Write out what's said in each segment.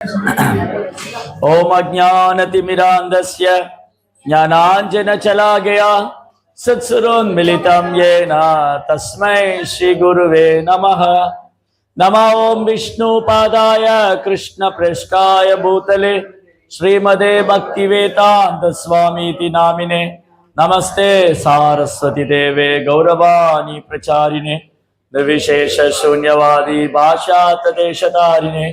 ओम अज्ञानतिमिरान्धस्य ज्ञानाञ्जनशलाकया सत्सुरोन्मिलितं येन तस्मै श्रीगुरुवे नमः। नमो ओं विष्णुपादाय कृष्णप्रेष्ठाय भूतले श्रीमदे भक्तिवेदान्तस्वामीति नामिने नमस्ते सारस्वती देवे गौरवाणी प्रचारिणे निर्विशेष शून्यवादी भाषातदेशधारिणे।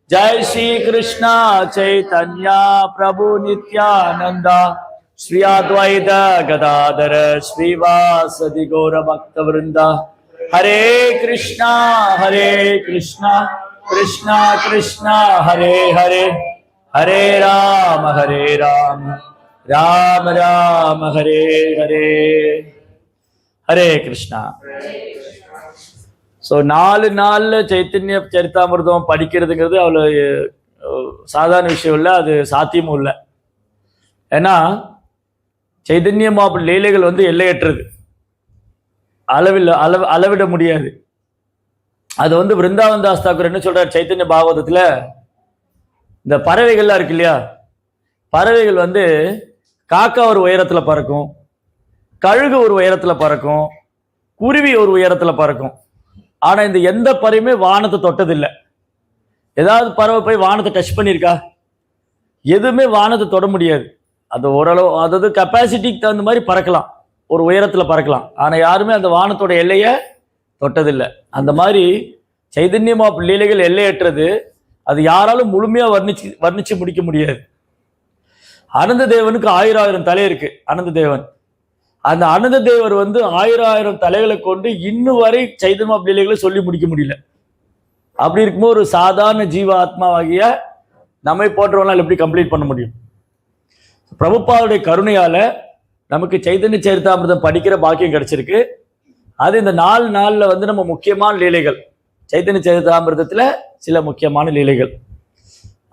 जय श्री कृष्णा चैतन्य प्रभु नित्यानंद श्री अद्वैत गदाधर श्रीवासदि गौर भक्त वृंदा। हरे कृष्णा कृष्णा कृष्णा हरे हरे, हरे राम राम राम हरे हरे। हरे कृष्णा। ஸோ 4 நாளில் சைத்தன்ய சரித்தாமிர்தம் படிக்கிறதுங்கிறது அவ்வளோ சாதாரண விஷயம் இல்லை, அது சாத்தியமும் இல்லை. ஏன்னா சைதன்ய மகாபிரபு லீலைகள் எல்லையற்றது, அளவிட முடியாது. அது விருந்தாவன் தாஸ் தாக்கூர் என்ன சொல்றார் சைத்தன்ய பாகவதத்தில், இந்த பறவைகள்லாம் இருக்கு இல்லையா, பறவைகள் காக்கா ஒரு உயரத்தில் பறக்கும், கழுகு ஒரு உயரத்தில் பறக்கும், குருவி ஒரு உயரத்தில் பறக்கும். ஆனா இந்த எந்த பறவையுமே வானத்தை தொட்டதில்லை. ஏதாவது பறவை போய் வானத்தை டச் பண்ணியிருக்கா? எதுவுமே வானத்தை தொட முடியாது. அது ஓரளவு, அதாவது கெப்பாசிட்டிக்கு தகுந்த மாதிரி பறக்கலாம், ஒரு உயரத்துல பறக்கலாம். ஆனா யாருமே அந்த வானத்தோட எல்லையை தொட்டதில்லை. அந்த மாதிரி சைதன்ய மகாபிரபு லீலைகள் எல்லையற்றது, அது யாராலும் முழுமையா வர்ணிச்சு முடிக்க முடியாது. அனந்த தேவனுக்கு 1000 தலை இருக்கு. அனந்த தேவன், அந்த அனந்த தேவர் 1000 தலைகளை கொண்டு இன்னும் வரை சைதன்ய லீலைகளை சொல்லி முடிக்க முடியல. அப்படி இருக்கும்போது ஒரு சாதாரண ஜீவ ஆத்மாவாகிய நம்மை போன்றவங்களால் எப்படி கம்ப்ளீட் பண்ண முடியும்? பிரபுபாவுடைய கருணையால நமக்கு சைதன்ய சரித்தாமிர்தம் படிக்கிற பாக்கியம் கிடைச்சிருக்கு. அது இந்த 4 நாள்ல நம்ம முக்கியமான லீலைகள், சைதன்ய சரித்தாமிர்தத்துல சில முக்கியமான லீலைகள்.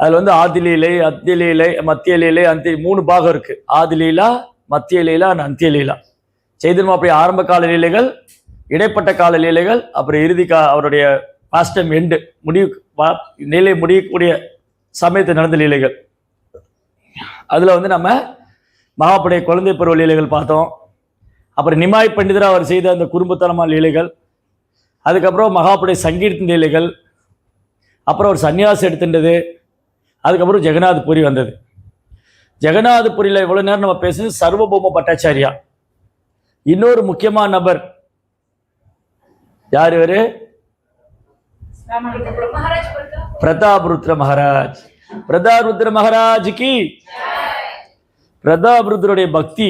அதுல ஆதி லீலை, அத்திய லீலை, மத்திய லீலை, அந்த 3 பாகம் இருக்கு. ஆதி லீலா, மத்திய லீலா, அந்திய லீலா. சைதன்ய மகாபிரபு ஆரம்ப கால லீலைகள், இடைப்பட்ட கால லீலைகள், அப்புறம் இறுதி அவருடைய பாஸ்ட் டைம் எண்டு நிலை முடியக்கூடிய சமயத்தில் நடந்த லீலைகள். அதுல நம்ம மகாபுடைய குழந்தை பருவ லீலைகள் பார்த்தோம். அப்புறம் நிமாய் பண்டிதர் அவர் செய்த அந்த குறும்புத்தனமான லீலைகள், அதுக்கப்புறம் மகாபுடைய சங்கீர்த்தன லீலைகள், அப்புறம் ஒரு சன்னியாசம் எடுத்துட்டது, அதுக்கப்புறம் ஜெகநாத் பூரி வந்தது. ஜெகநாதபுரியில் இவ்வளவு நேரம் நம்ம பேசுறது சர்வபௌம பட்டாச்சாரியா. இன்னொரு முக்கியமான நபர் யார்? இவரு பிரதாபருத்ர மகாராஜ். பிரதாபருத்ர மகாராஜுக்கு பிரதாபருத்ருடைய பக்தி,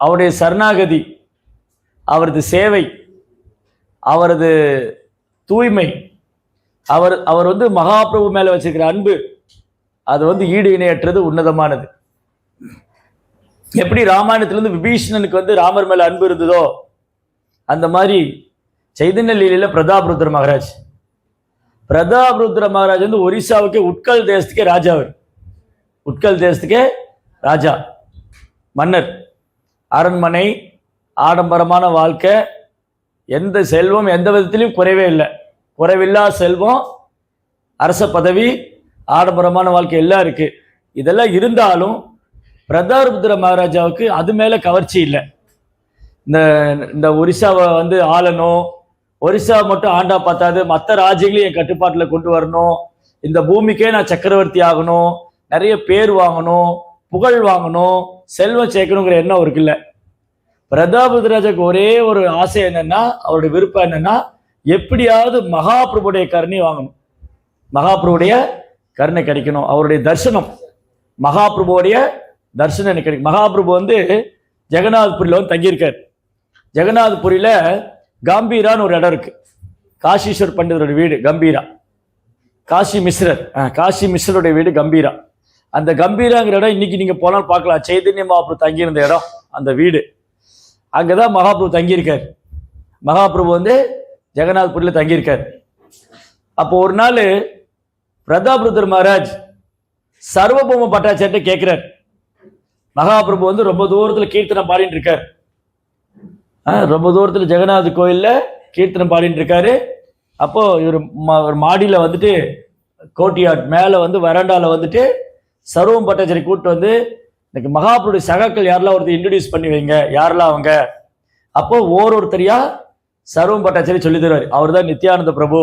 அவருடைய சரணாகதி, அவரது சேவை, அவரது தூய்மை, அவர் மகாபிரபு மேல வச்சிருக்கிற அன்பு, அது ஈடு இணையற்றது, உன்னதமானது. எப்படி ராமாயணத்திலிருந்து விபீஷணனுக்கு ராமர் மேல அன்பு இருந்ததோ, அந்த மாதிரி சைதன்ய லீலையில பிரதாபருத்ர மகாராஜ் ஒரிசாவுக்கே உட்கல் தேசத்துக்கே ராஜா. அவர் உட்கல் தேசத்துக்கே ராஜா, மன்னர். அரண்மனை, ஆடம்பரமான வாழ்க்கை, எந்த செல்வம் எந்த விதத்திலையும் குறைவே இல்லை. குறைவில்லா செல்வம், அரச பதவி, ஆடம்பரமான வாழ்க்கை எல்லாம் இருக்கு. இதெல்லாம் இருந்தாலும் பிரதாபருத்ர மகாராஜாவுக்கு அது மேல கவர்ச்சி இல்லை. இந்த ஒரிசாவை ஆளணும், ஒரிசா மட்டும் ஆண்டா பார்த்தாது, மற்ற ராஜ்யங்களையும் என் கட்டுப்பாட்டில் கொண்டு வரணும், இந்த பூமிக்கே நான் சக்கரவர்த்தி ஆகணும், நிறைய பேர் வாங்கணும், புகழ் வாங்கணும், செல்வம் சேர்க்கணுங்கிற எண்ணம் அவருக்கு இல்லை. பிரதாபருத்ர ராஜாவுக்கு ஒரே ஒரு ஆசை என்னன்னா, அவருடைய விருப்பம் என்னன்னா, எப்படியாவது மகாபிரபுடைய கருணை வாங்கணும், மகாபிரபுடைய கருணை கிடைக்கணும், அவருடைய தரிசனம், மகாபிரபுடைய தரிசனம் எனக்கு கிடைக்கும். மகாபிரபு ஜெகநாத்புரியில் தங்கியிருக்கார். ஜெகநாத்புரியில கம்பீரான்னு ஒரு இடம் இருக்கு. காஷீஸ்வர் பண்டிதருடைய வீடு கம்பீரா. காசி மிஸ்ரருடைய வீடு கம்பீரா. அந்த கம்பீராங்கிற இடம் இன்னைக்கு நீங்க போனால் பார்க்கலாம். சைதன்ய மகாபிரபு தங்கியிருந்த இடம், அந்த வீடு, அங்கதான் மகாபிரபு தங்கியிருக்கார். மகாபிரபு ஜெகநாத்புரியில தங்கியிருக்கார். அப்போ ஒரு நாள் பிரதாபருத்ர மகாராஜ் சர்வபௌம பட்டாச்சாரிட்ட கேட்கிறார். மகாபிரபு ரொம்ப தூரத்துல கீர்த்தனை பாடிட்டு இருக்கார். ரொம்ப தூரத்துல ஜெகநாத் கோயில்ல கீர்த்தனை பாடிட்டு இருக்காரு. அப்போ இவர் ஒரு மாடியில கோட்டியாட் மேலே வந்து வராண்டாவில் வந்துட்டு சர்வம் பட்டாச்சாரி கூப்பிட்டு வந்து இன்னைக்கு மகாபுருடைய சகாக்கள் யாரெல்லாம் ஒருத்தர் இன்ட்ரடியூஸ் பண்ணி வைங்க, யாரெல்லாம் அவங்க. அப்போ ஒருத்தரையா சர்வம் பட்டாச்சாரி சொல்லி தருவார். அவர் தான் நித்யானந்த பிரபு,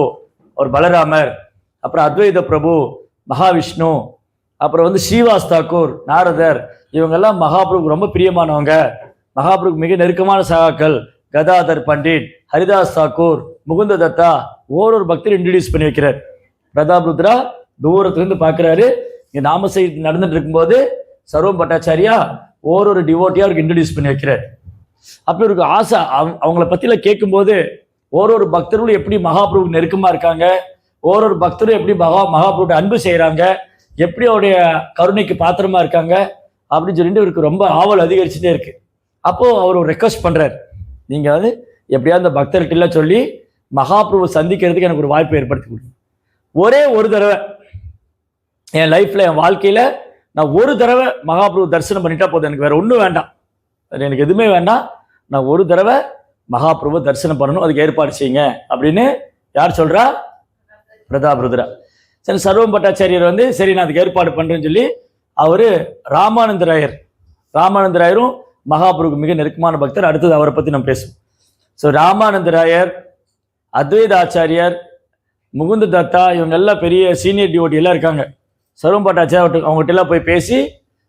அவர் பலராமர், அப்புறம் அத்வைத பிரபு, மகாவிஷ்ணு, அப்புறம் வந்து ஸ்ரீவாஸ் தாக்கூர், நாரதர், இவங்கெல்லாம் மகாபிரபுக்கு ரொம்ப பிரியமானவங்க, மகாபிரபுக்கு மிக நெருக்கமான சகாக்கள், கதாதர் பண்டிட், ஹரிதாஸ் தாக்கூர், முகுந்த தத்தா, ஒரு பக்தர் இன்ட்ரடியூஸ் பண்ணி வைக்கிறார். பிரதாப் ருத்ரா தூரத்திலிருந்து பார்க்குறாரு. இங்கே நாம செய்தி நடந்துட்டு இருக்கும்போது சர்வம் பட்டாச்சாரியா ஒரு டிவோட்டியா அவருக்கு இன்ட்ரடியூஸ் பண்ணி வைக்கிறார். அப்படி இருக்கு ஆசை. அவங்கள பற்றிலாம் கேட்கும்போது ஒரு பக்தர்களும் எப்படி மகாபிரபுக்கு நெருக்கமாக இருக்காங்க, ஒரு பக்தரும் எப்படி மகாபிரபுடைய அன்பு செய்கிறாங்க, எப்படி அவருடைய கருணைக்கு பாத்திரமா இருக்காங்க அப்படின்னு சொல்லிட்டு இவருக்கு ரொம்ப ஆவல் அதிகரிச்சுட்டே இருக்கு. அப்போ அவர் ஒரு ரெக்வஸ்ட் பண்றாரு, நீங்க வந்து எப்படியாவது அந்த பக்தர்கிட்ட சொல்லி மகாபிரபு சந்திக்கிறதுக்கு எனக்கு ஒரு வாய்ப்பை ஏற்படுத்தி கொடுங்க. ஒரே ஒரு தடவை என் லைஃப்ல, என் வாழ்க்கையில நான் ஒரு தடவை மகாபிரபு தரிசனம் பண்ணிட்டா போதும், எனக்கு வேற ஒன்றும் வேண்டாம், எனக்கு எதுவுமே வேண்டாம், நான் ஒரு தடவை மகாபிரபு தரிசனம் பண்ணணும், அதுக்கு ஏற்பாடு செய்யுங்க அப்படின்னு யார் சொல்றா? பிரதாப் ருத்ரா. சரி, சர்வம் பட்டாச்சாரியர் வந்து சரி நான் அதுக்கு ஏற்பாடு பண்றேன்னு சொல்லி அவரு ராமானந்தராயரும் மகாபிரபுக்கு மிக நெருக்கமான பக்தர். அடுத்தது அவரை பத்தி நம்ம பேசுவோம். ஸோ ராமானந்தராயர், அத்வைத ஆச்சாரியர், முகுந்த தத்தா, இவங்க எல்லாம் பெரிய சீனியர் டிவோட்டி எல்லாம் இருக்காங்க. சர்வம் பட்டாச்சாரியர் அவங்ககிட்ட எல்லாம் போய் பேசி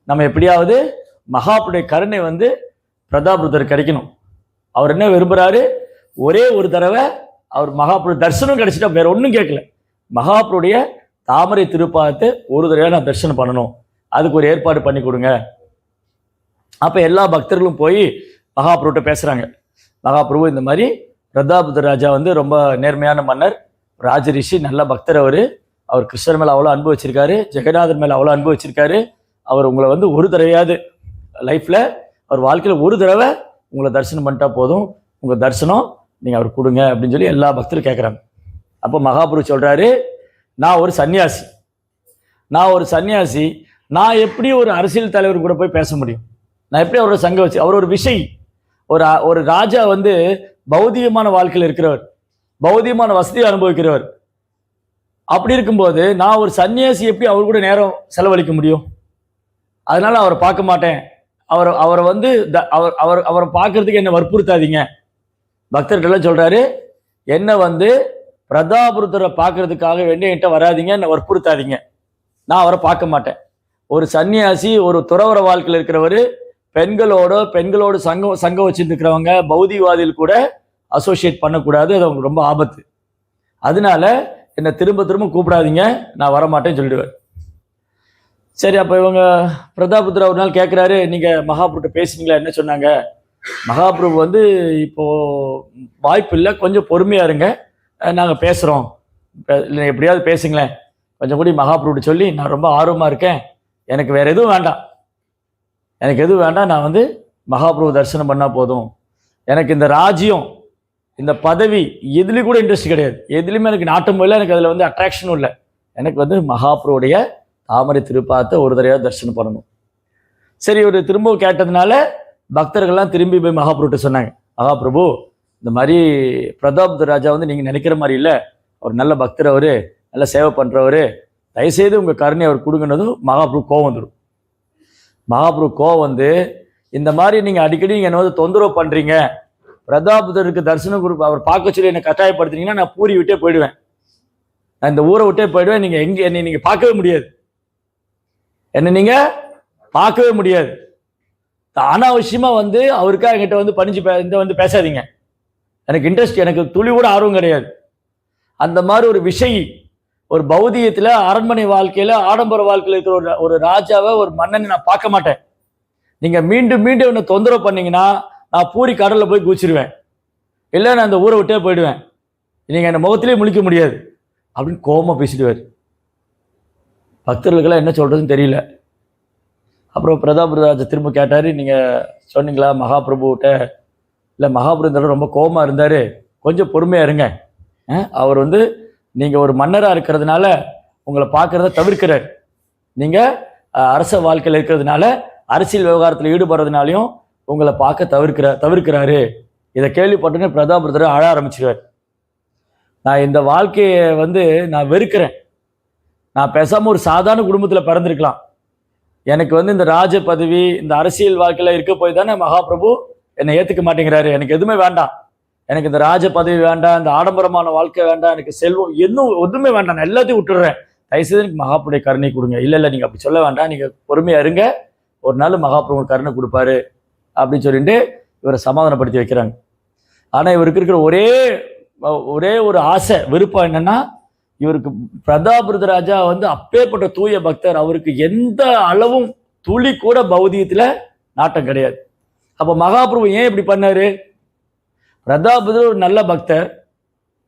நம்ம எப்படியாவது மகாபுருடைய கருணை வந்து பிரதாப் ருத்ரர் கிடைக்கணும். அவர் என்ன விரும்புறாரு? ஒரே ஒரு தடவை அவர் மகாபுரு தரிசனம் கிடைச்சிட்டா வேற ஒன்றும் கேட்கல, மகாபுருடைய தாமரை திருப்பாதத்தை ஒரு தடவை நான் தரிசனம் பண்ணணும், அதுக்கு ஒரு ஏற்பாடு பண்ணி கொடுங்க. அப்ப எல்லா பக்தர்களும் போய் மகாபிரபுட்ட பேசுறாங்க. மகாபிரபு இந்த மாதிரி பிரதாப் ராஜா வந்து ரொம்ப நேர்மையான மன்னர், ராஜரிஷி, நல்ல பக்தர், அவர் கிருஷ்ணர் மேல அவ்வளோ அன்பு வச்சிருக்காரு, ஜெகநாதர் மேல அவ்வளோ அன்பு வச்சிருக்காரு, அவர் உங்களை வந்து ஒரு தடவையாவது லைஃப்ல அவர் வாழ்க்கையில ஒரு தடவை உங்களை தரிசனம் பண்ணிட்டா போதும், உங்க தரிசனம் நீங்க அவர் கொடுங்க அப்படின்னு சொல்லி எல்லா பக்தரும் கேட்குறாங்க. அப்போ மகாபிரபு சொல்றாரு, நான் ஒரு சன்னியாசி, நான் எப்படி ஒரு அரசியல் தலைவர் கூட போய் பேச முடியும்? நான் எப்படி அவரோட சங்க வச்சு, அவர் ஒரு விஷய், ஒரு ராஜா வந்து பௌதிகமான வாழ்க்கையில் இருக்கிறவர், பௌதிகமான வசதியை அனுபவிக்கிறவர். அப்படி இருக்கும்போது நான் ஒரு சன்னியாசி எப்படி அவர் கூட நேரம் செலவழிக்க முடியும்? அதனால அவரை பார்க்க மாட்டேன், அவரை வந்து அவரை பார்க்கறதுக்கு என்ன வற்புறுத்தாதீங்க. பக்தர்கள்லாம் சொல்றாரு, என்ன வந்து பிரதாப் ருத்ரரை பார்க்கறதுக்காக வேண்டிய என்கிட்ட வராதிங்க, என்ன வற்புறுத்தாதீங்க, நான் அவரை பார்க்க மாட்டேன். ஒரு சன்னியாசி, ஒரு துறவர வாழ்க்கையில் இருக்கிறவர், பெண்களோடு சங்கம் வச்சுட்டு இருக்கிறவங்க, பௌதிகவாதிகள் கூட அசோசியேட் பண்ணக்கூடாது, அது அவங்களுக்கு ரொம்ப ஆபத்து. அதனால என்னை திரும்ப கூப்பிடாதீங்க, நான் வரமாட்டேன்னு சொல்லிடுவார். சரி, அப்போ இவங்க பிரதாப் ருத்ரா ஒரு நாள் கேட்குறாரு, நீங்கள் மகாபிரபு பேசுனீங்களா, என்ன சொன்னாங்க? மகாபிரபு வந்து இப்போ வாய்ப்பு இல்லை, கொஞ்சம் பொறுமையா இருங்க, நாங்கள் பேசுகிறோம், இல்லை எப்படியாவது பேசுங்களேன், கொஞ்சம் கூடி மகாபிரபு சொல்லி நான் ரொம்ப ஆர்வமாக இருக்கேன், எனக்கு வேற எதுவும் வேண்டாம், நான் வந்து மகாபிரபு தரிசனம் பண்ணால் போதும், எனக்கு இந்த ராஜ்யம், இந்த பதவி எதுலேயும் கூட இன்ட்ரெஸ்ட் கிடையாது, எதுலையுமே எனக்கு நாட்டம் இல்லை, எனக்கு அதில் வந்து அட்ராக்ஷனும் இல்லை, எனக்கு வந்து மகாபிரபுடைய தாமரை திருப்பாதத்தை ஒரு தடவை தரிசனம் பண்ணணும். சரி, ஒரு திரும்ப கேட்டதுனால பக்தர்கள்லாம் திரும்பி போய் மகாபிரபுட்ட சொன்னாங்க, மகாபிரபு இந்த மாதிரி பிரதாப் ராஜா வந்து நீங்கள் நினைக்கிற மாதிரி இல்லை, அவர் நல்ல பக்தர், அவர் நல்ல சேவை பண்ணுறவர், தயவுசெய்து உங்கள் கருணை அவர் கொடுங்கன்னதும் மகாபிரபு கோவம் வந்துடும். மகாபிரபு கோவம் வந்து, இந்த மாதிரி நீங்கள் அடிக்கடி நீங்கள் என்ன வந்து தொந்தரவு பண்ணுறீங்க, பிரதாபருக்கு தரிசனம் அவர் பார்க்க சொல்லி என்னை கட்டாயப்படுத்துறீங்கன்னா நான் பூரி விட்டே போயிடுவேன், நான் இந்த ஊரை விட்டே போயிடுவேன், நீங்கள் என்னை நீங்கள் பார்க்கவே முடியாது, அனாவசியமா வந்து அவருக்காக என்கிட்ட வந்து பணிஞ்சு வந்து பேசாதீங்க, எனக்கு இன்ட்ரெஸ்ட், எனக்கு துளி கூட ஆர்வம் கிடையாது. அந்த மாதிரி ஒரு விஷயம், ஒரு பௌதிகத்துல, அரண்மனை வாழ்க்கையில, ஆடம்பர வாழ்க்கையில் இருக்கிற ஒரு ராஜாவை, ஒரு மன்னனை நான் பார்க்க மாட்டேன். நீங்க மீண்டும் என்ன தொந்தரவு பண்ணீங்கன்னா நான் பூரி கடல்ல போய் குதிச்சிருவேன், இல்லை நான் அந்த ஊரை விட்டே போயிடுவேன், நீங்க என்ன முகத்திலே முழிக்க முடியாது அப்படின்னு கோபமா பேசிடுவார். பக்தர்களுக்கெல்லாம் என்ன சொல்றதுன்னு தெரியல. அப்புறம் பிரதாப் ராஜா திரும்ப கேட்டாரு, நீங்க சொன்னீங்களா மகாபிரபுகிட்ட? இல்லை, மகாபிரபு ரொம்ப கோபமா இருந்தாரு, கொஞ்சம் பொறுமையா இருங்க, அவர் வந்து நீங்க ஒரு மன்னரா இருக்கிறதுனால உங்களை பார்க்கறத தவிர்க்கிறார், நீங்க அரச வாழ்க்கையில் இருக்கிறதுனால, அரசியல் விவகாரத்தில் ஈடுபடுறதுனாலையும் உங்களை பார்க்க தவிர்க்கிறாரு. இதை கேள்விப்பட்டோன்னே பிரதாப் அழ ஆரம்பிச்சிருவார். நான் இந்த வாழ்க்கையை வந்து நான் வெறுக்கிறேன், நான் பேசாம ஒரு சாதாரண குடும்பத்துல பிறந்திருக்கலாம். எனக்கு வந்து இந்த ராஜ பதவி, இந்த அரசியல் வாழ்க்கையில இருக்க போய் தானே மகாபிரபு என்னை ஏத்துக்க மாட்டேங்கிறாரு. எனக்கு எதுவுமே வேண்டாம், எனக்கு இந்த ராஜ பதவி வேண்டாம், இந்த ஆடம்பரமான வாழ்க்கை வேண்டாம், எனக்கு செல்வம் இன்னும் எதுவுமே வேண்டாம், நான் எல்லாத்தையும் விட்டுடுறேன், தயவுசெய்து எனக்கு மகாபிரபுடைய கருணை கொடுங்க. இல்ல நீங்க அப்படி சொல்ல வேண்டாம், நீங்க பொறுமையா இருங்க, ஒரு நாள் மகாபிரபு கருணை கொடுப்பாரு அப்படின்னு சொல்லிட்டு இவரை சமாதானப்படுத்தி வைக்கிறாங்க. ஆனா இவருக்கு இருக்கிற ஒரே ஒரு ஆசை, விருப்பம் என்னன்னா, இவருக்கு பிரதாபிருதராஜா வந்து அப்பேற்பட்ட தூய பக்தர், அவருக்கு எந்த அளவும் துளி கூட பௌதியத்துல நாட்டம் கிடையாது. அப்ப மகாபிரபு ஏன் இப்படி பண்ணாரு? பிரதாபிருதர் ஒரு நல்ல பக்தர்,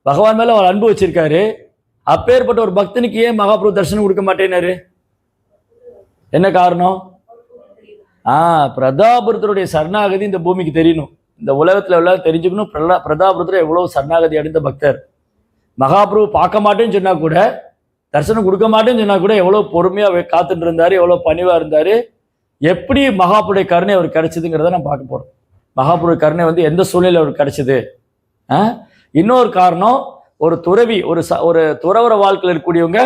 பகவான் மேல அவர் அன்பு வச்சிருக்காரு. அப்பேற்பட்ட ஒரு பக்தனுக்கு ஏன் மகாபிரபு தரிசனம் கொடுக்க மாட்டேனாரு? என்ன காரணம்? பிரதாபிருதருடைய சரணாகதி இந்த பூமிக்கு தெரியணும், இந்த உலகத்துல உள்ள தெரிஞ்சுக்கணும். பிரதாபிருதர் எவ்வளவு சரணாகதி அடைந்த பக்தர். மகாபிரபு பார்க்க மாட்டேன்னு சொன்னா கூட, தரிசனம் கொடுக்க மாட்டேன்னு சொன்னா கூட எவ்வளவு பொறுமையா காத்துட்டு இருந்தாரு, எவ்வளவு பணிவா இருந்தாரு. எப்படி மகாபிரபுடைய கருணை அவருக்கு கிடைச்சதுங்கிறத நம்ம பார்க்க போறோம். மகாபிரபு கருணை வந்து எந்த சூழ்நிலையில் அவருக்கு கிடைச்சது? இன்னொரு காரணம், ஒரு துறவி, ஒரு துறவர வாழ்க்கையில் இருக்கக்கூடியவங்க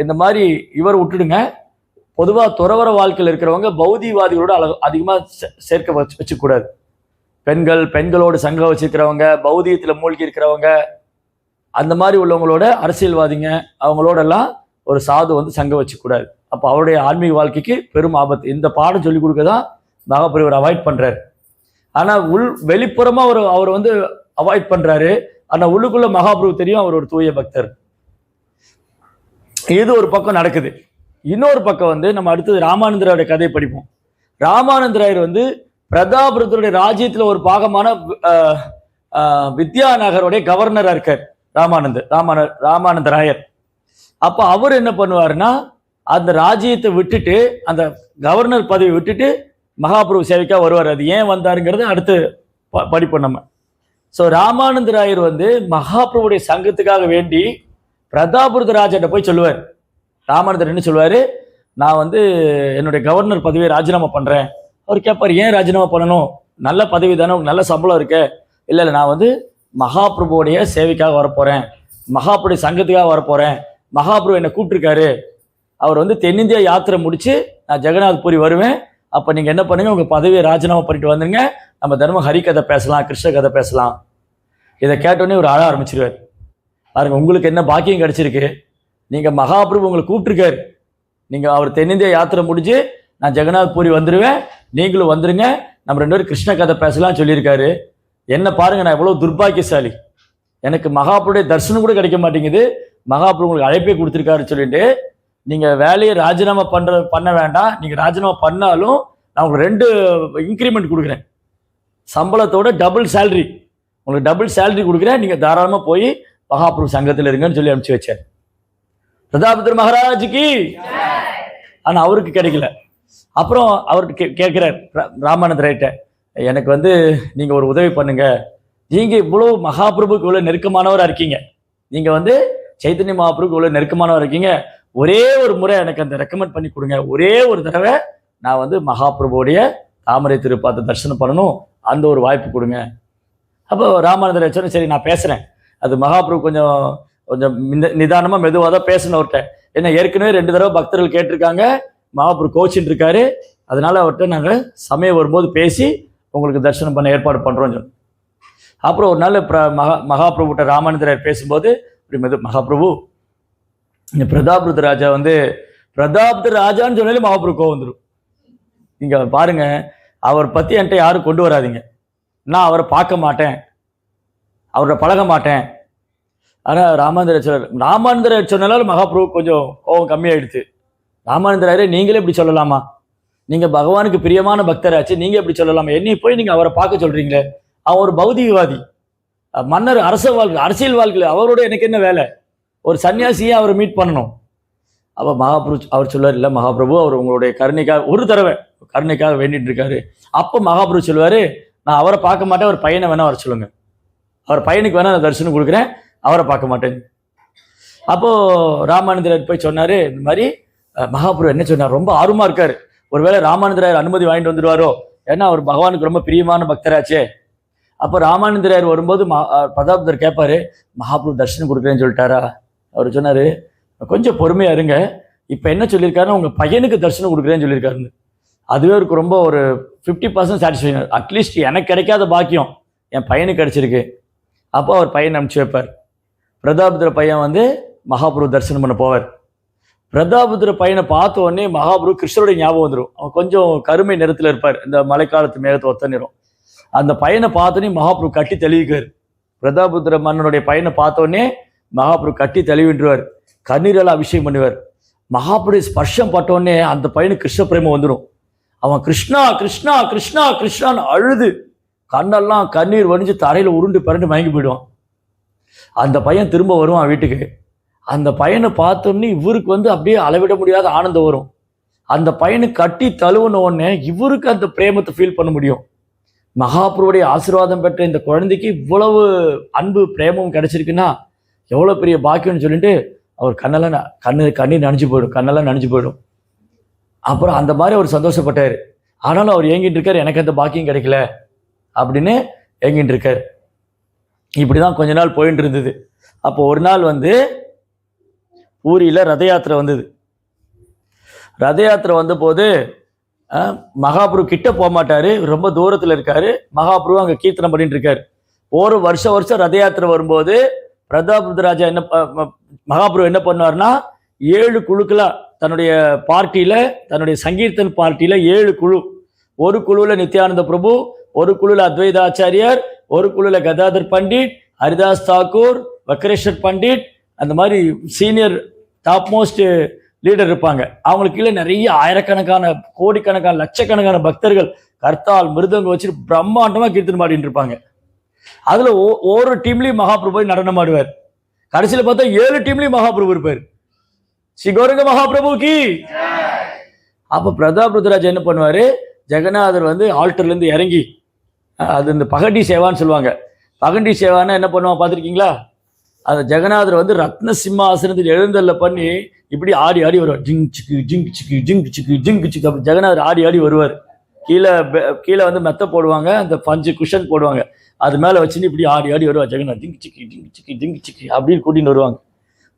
இந்த மாதிரி இவர் விட்டுடுங்க. பொதுவாக துறவர வாழ்க்கையில் இருக்கிறவங்க பௌதிகவாதிகளோட அதிகமாக சேர்க்க வச்சுக்கூடாது. பெண்களோடு சங்கம் வச்சிருக்கிறவங்க, பௌதிகத்தில் மூழ்கி இருக்கிறவங்க, அந்த மாதிரி உள்ளவங்களோட, அரசியல்வாதிங்க, அவங்களோடெல்லாம் ஒரு சாது வந்து சங்கம் வச்சுக்கூடாது. அப்போ அவருடைய ஆன்மீக வாழ்க்கைக்கு பெரும் ஆபத்து. இந்த பாடம் சொல்லிக் கொடுக்க தான் மகாபிரபு அவாய்ட் பண்றாரு. ஆனா வெளிப்புறமா அவர் வந்து அவாய்ட் பண்றாரு. ஆனா உள்ளுக்குள்ள மகாபிரபு தெரியும் அவர் ஒரு தூய பக்தர். இது ஒரு பக்கம் நடக்குது. இன்னொரு பக்கம் வந்து நம்ம அடுத்தது ராமானந்தராயுடைய கதையை படிப்போம். ராமானந்தராயர் வந்து பிரதாபிருதருடைய ராஜ்யத்துல ஒரு பாகமான வித்யாநகருடைய கவர்னரா இருக்கார் ராமானந்தராயர். அப்ப அவர் என்ன பண்ணுவாருன்னா, அந்த ராஜ்யத்தை விட்டுட்டு, அந்த கவர்னர் பதவி விட்டுட்டு மகாபிரபு சேவைக்கா வருவார். அது ஏன் வந்தாருங்கிறது அடுத்து படிப்போம் நம்ம. ஸோ ராமானந்தராயர் வந்து மகாபிரபுடைய சங்கத்துக்காக வேண்டி பிரதாபிருதராஜர்கிட்ட போய் சொல்லுவார். ராமானந்தர் என்ன சொல்லுவாரு, நான் வந்து என்னுடைய கவர்னர் பதவியை ராஜினாமா பண்றேன். அவர் கேட்பார், ஏன் ராஜினாமா பண்ணணும், நல்ல பதவி தானே, நல்ல சம்பளம் இருக்கு. இல்லை நான் வந்து மகாபிரபுடைய சேவைக்காக வரப்போறேன், மகாபிரபுடைய சங்கத்துக்காக வரப்போறேன், மகாபிரபு என்னை கூப்பிட்டுருக்காரு, அவர் வந்து தென்னிந்தியா யாத்திரை முடிச்சு நான் ஜெகநாத் பூரி வருவேன், அப்போ நீங்கள் என்ன பண்ணுங்க, உங்கள் பதவியை ராஜினாமா பண்ணிட்டு வந்துருங்க, நம்ம தினமும் ஹரி கதை பேசலாம், கிருஷ்ண கதை பேசலாம். இதை கேட்டோடனே ஒரு ஆள ஆரம்பிச்சிருவார். பாருங்க, உங்களுக்கு என்ன பாக்கியம் கிடைச்சிருக்கு, நீங்கள் மகாபிரபு உங்களை கூப்பிட்டுருக்காரு, நீங்கள் அவர் தென்னிந்தியா யாத்திரை முடிஞ்சு நான் ஜெகநாத் பூரி வந்துடுவேன், நீங்களும் வந்துருங்க, நம்ம 2 பேரும் கிருஷ்ண கதை பேசலாம் சொல்லியிருக்காரு. என்ன பாருங்க, நான் எவ்வளோ துர்பாக்கியசாலி, எனக்கு மகாபிரபுடைய தரிசனம் கூட கிடைக்க மாட்டேங்குது, மகாபிரபு உங்களுக்கு அழைப்பே கொடுத்துருக்காரு சொல்லிட்டு, நீங்கள் வேலையை ராஜினாமா பண்ண வேண்டாம், நீங்கள் ராஜினாமா பண்ணாலும் நான் உங்களுக்கு 2 இன்க்ரிமெண்ட் கொடுக்குறேன், சம்பளத்தோட டபுள் சேலரி, உங்களுக்கு டபுள் சேலரி கொடுக்குறேன், நீங்கள் தாராளமாக போய் மகாபிரபு சங்கத்தில் இருங்கன்னு சொல்லி அனுப்பிச்சு வச்சார் பிரதாபருதர் மகாராஜுக்கு. ஆனால் அவருக்கு கிடைக்கல. அப்புறம் அவர்கிட்ட கேட்குறார் ராமானந்தராயிட்ட, எனக்கு வந்து நீங்கள் ஒரு உதவி பண்ணுங்க, நீங்கள் இவ்வளோ மகாபிரபுக்கு இவ்வளோ நெருக்கமானவராக இருக்கீங்க, நீங்கள் வந்து சைத்தன்ய மகாபிரபுக்கு இவ்வளோ நெருக்கமானவராக இருக்கீங்க, ஒரே ஒரு முறை எனக்கு அந்த ரெக்கமெண்ட் பண்ணி கொடுங்க, ஒரே ஒரு தடவை நான் வந்து மகாபிரபுடைய தாமரை திருப்பாத்தை தரிசனம் பண்ணணும், அந்த ஒரு வாய்ப்பு கொடுங்க. அப்போ ராமானந்தர் சொன்ன, சரி நான் பேசுகிறேன். அது மகாபிரபு கொஞ்சம் நிதானமாக மெதுவாக தான் பேசணும் அவர்கிட்ட. ஏன்னா ஏற்கனவே 2 தடவை பக்தர்கள் கேட்டிருக்காங்க, மகாபிரபு கோச்சின்னு இருக்காரு, அதனால அவர்கிட்ட நாங்கள் சமயம் வரும்போது பேசி உங்களுக்கு தரிசனம் பண்ண ஏற்பாடு பண்ணுறோம். அப்புறம் ஒரு நாள் மகாபிரபுட்ட ராமானந்தராயர் பேசும்போது, மகாபிரபு இந்த பிரதாபிருத ராஜா வந்து பிரதாபிருத ராஜான்னு சொன்னாலே மகாபிரபு கோவம் வந்துடும். நீங்க பாருங்க, அவர் பத்தி என்கிட்ட யாரும் கொண்டு வராதிங்க, நான் அவரை பார்க்க மாட்டேன், அவரை பழக மாட்டேன். ஆனால் ராமானந்தராயர் சொன்னாலும் மகாபிரபு கொஞ்சம் கோவம் கம்மியாயிடுச்சு. ராமானந்தராயரே நீங்களே இப்படி சொல்லலாமா, நீங்க பகவானுக்கு பிரியமான பக்தராச்சு, நீங்க எப்படி சொல்லலாமா, என்னை போய் நீங்க அவரை பார்க்க சொல்றீங்களே, அவர் ஒரு பௌதிகவாதி, மன்னர் அரசியல் வாழ்க்கையில் அவரோட எனக்கு என்ன வேலை, ஒரு சன்னியாசியை அவரை மீட் பண்ணணும். அப்போ மகாபிரபு அவர் சொல்லுவார், இல்லை மகாபிரபு அவர் உங்களுடைய கருணைக்காக ஒரு தடவை கருணைக்காக வேண்டிட்டு இருக்காரு. அப்போ மகாபிரபு சொல்லுவார், நான் அவரை பார்க்க மாட்டேன், அவர் பையனை வேணா வர சொல்லுங்க, அவர் பையனுக்கு வேணா நான் தரிசனம் கொடுக்குறேன், அவரை பார்க்க மாட்டேன். அப்போது ராமானந்தராயர் போய் சொன்னார், இந்த மாதிரி மகாபிரபு என்ன சொன்னார், ரொம்ப ஆர்வமா இருக்காரு, ஒருவேளை ராமானந்தராயர் அனுமதி வாங்கிட்டு வந்துடுவாரோ, ஏன்னா அவர் பகவானுக்கு ரொம்ப பிரியமான பக்தராச்சே. அப்போ ராமானந்தராயர் வரும்போது பிரதாபர் கேட்பாரு, மகாபிரபு தரிசனம் கொடுக்குறேன்னு சொல்லிட்டாரா? அவர் சொன்னார், கொஞ்சம் பொறுமையா இருங்க, இப்போ என்ன சொல்லியிருக்காருன்னா உங்கள் பையனுக்கு தரிசனம் கொடுக்குறேன்னு சொல்லியிருக்காருன்னு. அதுவே அவருக்கு ரொம்ப ஒரு 50% சாட்டிஸ்ஃபேக்ஷன். அட்லீஸ்ட் எனக்கு கிடைக்காத பாக்கியம் என் பையனுக்கு கிடைச்சிருக்கு. அப்போ அவர் பையன் அனுப்பிச்சு வைப்பார். பிரதாபுத்திர பையன் வந்து மகாபுரு தரிசனம் பண்ண போவார். பிரதாபுத்திர பையனை பார்த்த உடனே மகாபுரு கிருஷ்ணருடைய ஞாபகம் வந்துடும். அவன் கொஞ்சம் கருமை நிறத்தில் இருப்பார், இந்த மழைக்காலத்து மேகத்தை ஒத்த நிறம். அந்த பையனை பார்த்தோன்னே மகாபுரு கட்டி தெளிவிக்கார். பிரதாபுத்திர மன்னனுடைய பையனை பார்த்தோன்னே மகாபுரு கட்டி தெளிவின்றுவார். கண்ணீரெல்லாம் அபிஷேகம் பண்ணுவார். மகாபுரு ஸ்பர்ஷம் பட்டோடனே அந்த பையனுக்கு கிருஷ்ண பிரேமம் வந்துடும். அவன் கிருஷ்ணா கிருஷ்ணா கிருஷ்ணா கிருஷ்ணான்னு அழுது கண்ணெல்லாம் கண்ணீர் வடிஞ்சு தரையில் உருண்டு பிறண்டு மயங்கி போயிடுவான். அந்த பையன் திரும்ப வருவான் வீட்டுக்கு. அந்த பையனை பார்த்தோன்னே இவருக்கு வந்து அப்படியே அளவிட முடியாத ஆனந்தம் வரும். அந்த பையனை கட்டி தழுவுன உடனே இவருக்கு அந்த பிரேமத்தை ஃபீல் பண்ண முடியும். மகாபுருடைய ஆசீர்வாதம் பெற்ற இந்த குழந்தைக்கு இவ்வளவு அன்பு பிரேமம் கிடைச்சிருக்குன்னா எவ்வளோ பெரிய பாக்கியம்னு சொல்லிட்டு அவர் கண்ணீர் நனைஞ்சு போயிடும், கண்ணெல்லாம் நனைஞ்சு போயிடும். அப்புறம் அந்த மாதிரி அவர் சந்தோஷப்பட்டார். ஆனாலும் அவர் ஏங்கிட்டு இருக்கார், எனக்கு அந்த பாக்கியம் கிடைக்கல அப்படின்னு ஏங்கிட்டு இருக்கார். இப்படி தான் கொஞ்ச நாள் போயிட்டு இருந்தது. அப்போ ஒரு நாள் வந்து பூரியில் ரத யாத்திரை வந்தது. ரத யாத்திரை வந்த போது மகாபுரு கிட்ட போக மாட்டார், ரொம்ப தூரத்தில் இருக்கார். மகாபுரு அங்கே கீர்த்தனம் பண்ணிட்டு இருக்கார். ஒரு வருஷம் ரத யாத்திரை வரும்போது பிரதாபுத்திராஜா மகாபுரு என்ன பண்ணுவார்னா 7 குழுக்களா தன்னுடைய பார்ட்டியில், தன்னுடைய சங்கீர்த்தன் பார்ட்டியில் 7 குழு. ஒரு குழுவில் நித்யானந்த பிரபு, ஒரு குழுவில் அத்வைத ஆச்சாரியார், ஒரு குழுவில் கதாதர் பண்டிட், ஹரிதாஸ் தாக்கூர், வக்ரேஸ்வர் பண்டிட், அந்த மாதிரி சீனியர் டாப் மோஸ்ட் லீடர் இருப்பாங்க. அவங்களுக்கு கீழே நிறைய ஆயிரக்கணக்கான கோடிக்கணக்கான லட்சக்கணக்கான பக்தர்கள் கர்த்தால் மிருதங்க வச்சுட்டு பிரம்மாண்டமாக கீர்த்தனம் பாடிட்டு இருப்பாங்க. அதில் ஒரு டீம்லேயும் மகாபிரபு போய் நடனம் ஆடுவார். கடைசியில் பார்த்தா 7 டீம்லேயும் மகாபிரபு இருப்பார். ஸ்ரீ கௌரங்க மகாபிரபு கி. அப்போ பிரதாபருத்ராஜ் என்ன பண்ணுவார், ஜெகநாதர் வந்து ஆல்டர்லேருந்து இறங்கி, அது இந்த பகண்டி சேவான்னு சொல்லுவாங்க. பகண்டி சேவான்னா என்ன பண்ணுவான் பார்த்துருக்கீங்களா? அந்த ஜெகநாதர் வந்து ரத்ன சிம்மாசனத்தில் எழுந்தல்ல பண்ணி இப்படி ஆடி ஆடி வருவார். ஜிங் சிக்கு ஜிங்கு சிக்கு ஜிங்கு சிக்கு ஜிங்கு சிக்கு. அப்படி ஜெகநாதர் ஆடி ஆடி வருவார். கீழே வந்து மெத்த போடுவாங்க, அந்த 5 குஷன் போடுவாங்க, அது மேலே வச்சுன்னு இப்படி ஆடி ஆடி வருவார் ஜெகநாத். ஜிங்கு சிக்கி ஜிங்கு சிக்கி ஜிங்கு சிக்கி அப்படின்னு கூட்டின்னு வருவாங்க.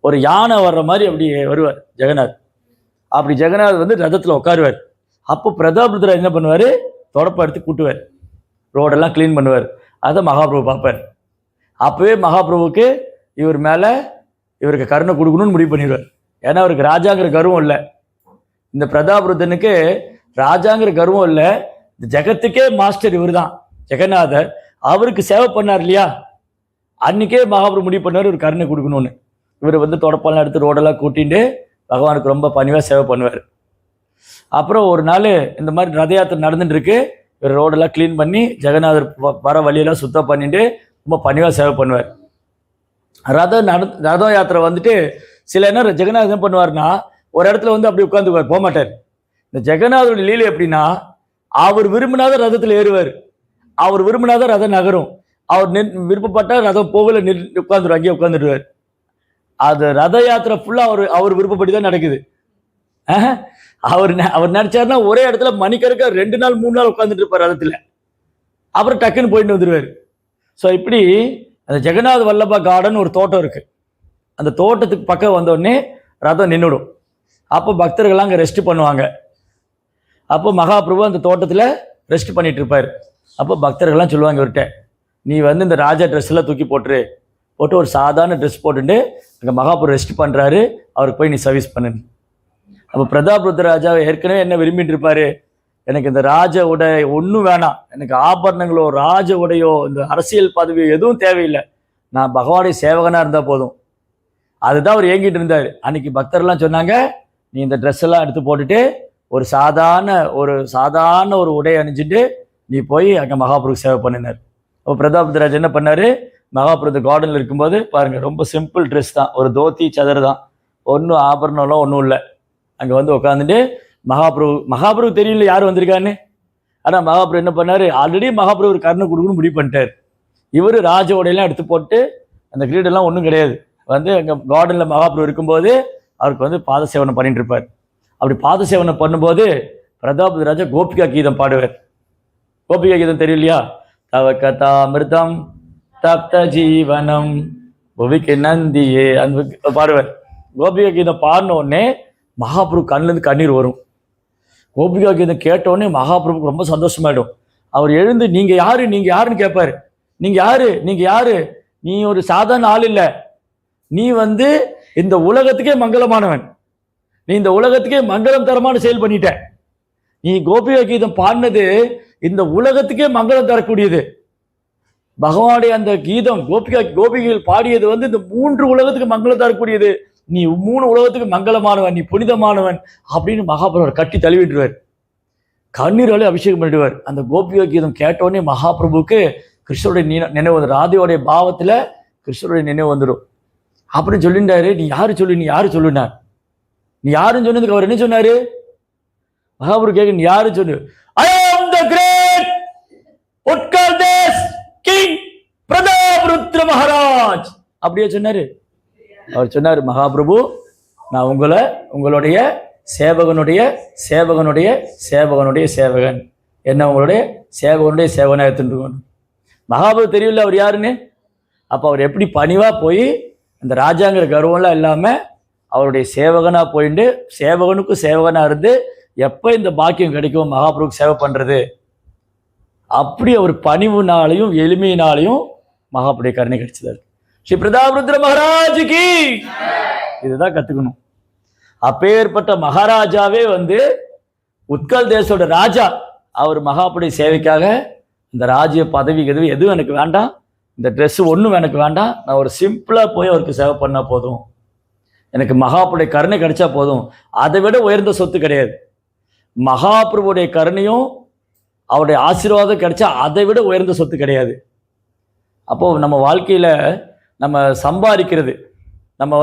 ஒரு யானை வர்ற மாதிரி அப்படி வருவார் ஜெகநாத். அப்படி ஜெகநாத் வந்து ரதத்தில் உட்காருவார். அப்போ பிரதாபருத்ராஜ் என்ன பண்ணுவார், தொடப்ப எடுத்து கூட்டுவார், ரோடெல்லாம் க்ளீன் பண்ணுவார். அதை மகாபிரபு பார்ப்பார். அப்போவே மகாபிரபுக்கு இவர் மேலே இவருக்கு கருணை கொடுக்கணும்னு முடிவு பண்ணிடுவார். ஏன்னா அவருக்கு ராஜாங்கிற கர்வம் இல்லை. இந்த பிரதாபருத்தனுக்கு ராஜாங்கிற கர்வம் இல்லை. இந்த ஜெகத்துக்கே மாஸ்டர் இவர் தான் ஜெகநாதர். அவருக்கு சேவை பண்ணார் இல்லையா, அன்னைக்கே மகாபிரபு முடிவு பண்ணார் ஒரு கருணை கொடுக்கணும்னு. இவர் வந்து தொடப்பெல்லாம் எடுத்து ரோடெல்லாம் கூட்டிட்டு பகவானுக்கு ரொம்ப பணிவாக சேவை பண்ணுவார். அப்புறம் ஒரு நாள் இந்த மாதிரி ரத யாத்திரை நடந்துட்டு இருக்கு. இவர் ரோடெல்லாம் க்ளீன் பண்ணி ஜெகநாதர் வர வழியெல்லாம் சுத்தம் பண்ணிட்டு ரொம்ப பணிவாக சேவை பண்ணுவார். ரத யாத்திரை வந்துட்டு சில நேரம் ஜெகநாதர் என்ன பண்ணுவார்னா ஒரு இடத்துல வந்து அப்படி உட்காந்துக்குவார், போக மாட்டார். இந்த ஜெகநாதருடைய லீலை எப்படின்னா, அவர் விரும்பினாத ரதத்தில் ஏறுவார், அவர் விரும்பினாத ரதம் நகரும், அவர் விருப்பப்பட்ட ரதம் போகல உட்காந்துருவார், அங்கேயே உட்காந்துடுவார். அது ரத யாத்திரை ஃபுல்லாக அவர் விருப்பப்படி தான் நடக்குது. அவர் நினைச்சாருன்னா ஒரே இடத்துல மணிக்கணக்கா 2 நாள் 3 நாள் உட்காந்துட்டு இருப்பார் ரதத்தில். அப்புறம் டக்குன்னு போயிட்டு வந்துடுவார். ஸோ இப்படி அந்த ஜெகநாத வல்லபா கார்டன் ஒரு தோட்டம் இருக்கு. அந்த தோட்டத்துக்கு பக்கம் வந்தோடனே ரதம் நின்றுடும். அப்போ பக்தர்கள்லாம் அங்கே ரெஸ்ட் பண்ணுவாங்க. அப்போ மகாபிரபு அந்த தோட்டத்தில் ரெஸ்ட் பண்ணிட்டு இருப்பார். அப்போ பக்தர்கள்லாம் சொல்லுவாங்க இவர்கிட்ட, நீ வந்து இந்த ராஜா ட்ரெஸ்லாம் தூக்கி போட்டு ஒரு சாதாரண ட்ரெஸ் போட்டுட்டு அங்கே மகாபிரபு ரெஸ்ட் பண்ணுறாரு, அவருக்கு போய் நீ சர்வீஸ் பண்ணு. அப்போ பிரதாபருத்ராஜா ஏற்கனவே என்ன விரும்பிட்டு இருப்பாரு, எனக்கு இந்த ராஜ உடை ஒன்றும் வேணாம், எனக்கு ஆபரணங்களோ ராஜ உடையோ இந்த அரசியல் பதவியோ எதுவும் தேவையில்லை, நான் பகவானுடைய சேவகனாக இருந்தால் போதும். அதுதான் அவர் ஏங்கிட்டு இருந்தார். அன்னைக்கு பக்தர்லாம் சொன்னாங்க, நீ இந்த ட்ரெஸ் எல்லாம் எடுத்து போட்டுட்டு ஒரு சாதாரண ஒரு உடை அணிஞ்சிட்டு நீ போய் அங்கே மகாபிரபுக்கு சேவை பண்ணினார். அப்போ பிரதாபருத்ராஜ் என்ன பண்ணார், மகாபிரபு கார்டனில் இருக்கும்போது பாருங்கள், ரொம்ப சிம்பிள் ட்ரெஸ் தான், ஒரு தோத்தி சதர் தான், ஒன்றும் ஆபரணம்லாம் ஒன்றும் இல்லை. அங்கே வந்து உட்காந்துட்டு மகாபிரபு தெரியல யார் வந்திருக்கான்னு. ஆனால் மகாபிரபு என்ன பண்ணார், ஆல்ரெடி மகாபிரபு ஒரு கருணை கொடுக்கணும்னு முடிவு பண்ணிட்டார். இவர் ராஜ உடையெல்லாம் எடுத்து போட்டு அந்த கிரீடெல்லாம் ஒன்றும் கிடையாது, வந்து அங்கே கார்டனில் மகாபிரபு இருக்கும்போது அவருக்கு வந்து பாத சேவனை பண்ணிட்டு இருப்பார். அப்படி பாத சேவனை பண்ணும்போது பிரதாபருத்ராஜா கோபிகா கீதம் பாடுவார். கோபிகா கீதம் தெரியும் இல்லையா, தவ கதா மிருதம் தப்த ஜீவனம் புவிக்கு நந்தியே, அந்த பாடுவார். கோபிகா கீதம் பாடின உடனே மகாபிரபு கண்ணிலேருந்து கண்ணீர் வரும். கோபிகா கீதம் கேட்டோடனே மகாபிரபுக்கு ரொம்ப சந்தோஷமாயிடும். அவர் எழுந்து நீங்க யாரு நீங்க யாருன்னு கேட்பாரு. நீங்க யாரு நீங்க யாரு? நீ ஒரு சாதாரண ஆள் இல்லை, நீ இந்த உலகத்துக்கே மங்களமானவன், நீ இந்த உலகத்துக்கே மங்களம் தரமான செயல் பண்ணிட்ட. நீ கோபிகா கீதம் பாடினது இந்த உலகத்துக்கே மங்களம் தரக்கூடியது. பகவானுடைய அந்த கீதம் கோபிகைகள் பாடியது இந்த 3 உலகத்துக்கு மங்களம் தரக்கூடியது. நீ 3 உலகத்துக்கு மங்களமானவன், நீ புனிதமானவன் அப்படின்னு மகாபிரபு கட்டி தழுவிடுவார். கண்ணீராலே அபிஷேகம் பண்ணிடுவார். அந்த கோபிகா கீதம் கேட்டோடனே மகாபிரபுக்கு கிருஷ்ணருடைய நினைவு வந்துடும். ராதையோடைய பாவத்துல கிருஷ்ணருடைய நினைவு வந்துடும். அப்படின்னு சொல்லிட்டாரு. நீ யாரு சொல்லு, நீ யாரு சொல்லுனார். நீ யாருன்னு சொன்னதுக்கு அவர் என்ன சொன்னாரு? மகாபிரபு கேட்க, நீ யாரு சொல்லு. I am the great Utkal Desh King பிரதாபருத்ர Maharaj அப்படியே சொன்னாரு. அவர் சொன்னார், மகாபிரபு நான் உங்களுடைய சேவகனுடைய சேவகனுடைய சேவகனுடைய சேவகன், என்ன உங்களுடைய சேவகனுடைய சேவகனாக எடுத்துட்டு. மகாபிரபு தெரியல அவர் யாருன்னு. அப்போ அவர் எப்படி பணிவா போய் அந்த ராஜாங்கிற கர்வம்லாம் இல்லாம அவருடைய சேவகனா போயிட்டு சேவகனுக்கும் சேவகனா இருந்து எப்ப இந்த பாக்கியம் கிடைக்கும் மகாபிரபுக்கு சேவை பண்றது, அப்படி அவர் பணிவுனாலையும் எளிமையினாலையும் மகாபிரபுடைய கருணை கிடைச்சதாரு. ஸ்ரீ பிரதாபருத்ர மகாராஜுக்கு இதுதான் கத்துக்கணும். அப்பேற்பட்ட மகாராஜாவே உத்கல் தேசோட ராஜா, அவர் மகாபிரபுடைய சேவைக்காக இந்த ராஜ்ய பதவி எதுவும் எனக்கு வேண்டாம், இந்த ட்ரெஸ் ஒன்றும் எனக்கு வேண்டாம், நான் ஒரு சிம்பிளா போய் அவருக்கு சேவை பண்ணா போதும், எனக்கு மகாபிரபுடைய கருணை கிடைச்சா போதும். அதை விட உயர்ந்த சொத்து கிடையாது. மகாபிரபுடைய கருணையும் அவருடைய ஆசீர்வாதம் கிடைச்சா அதை விட உயர்ந்த சொத்து கிடையாது. அப்போ நம்ம வாழ்க்கையில நம்ம சம்பாதிக்கிறது, நம்ம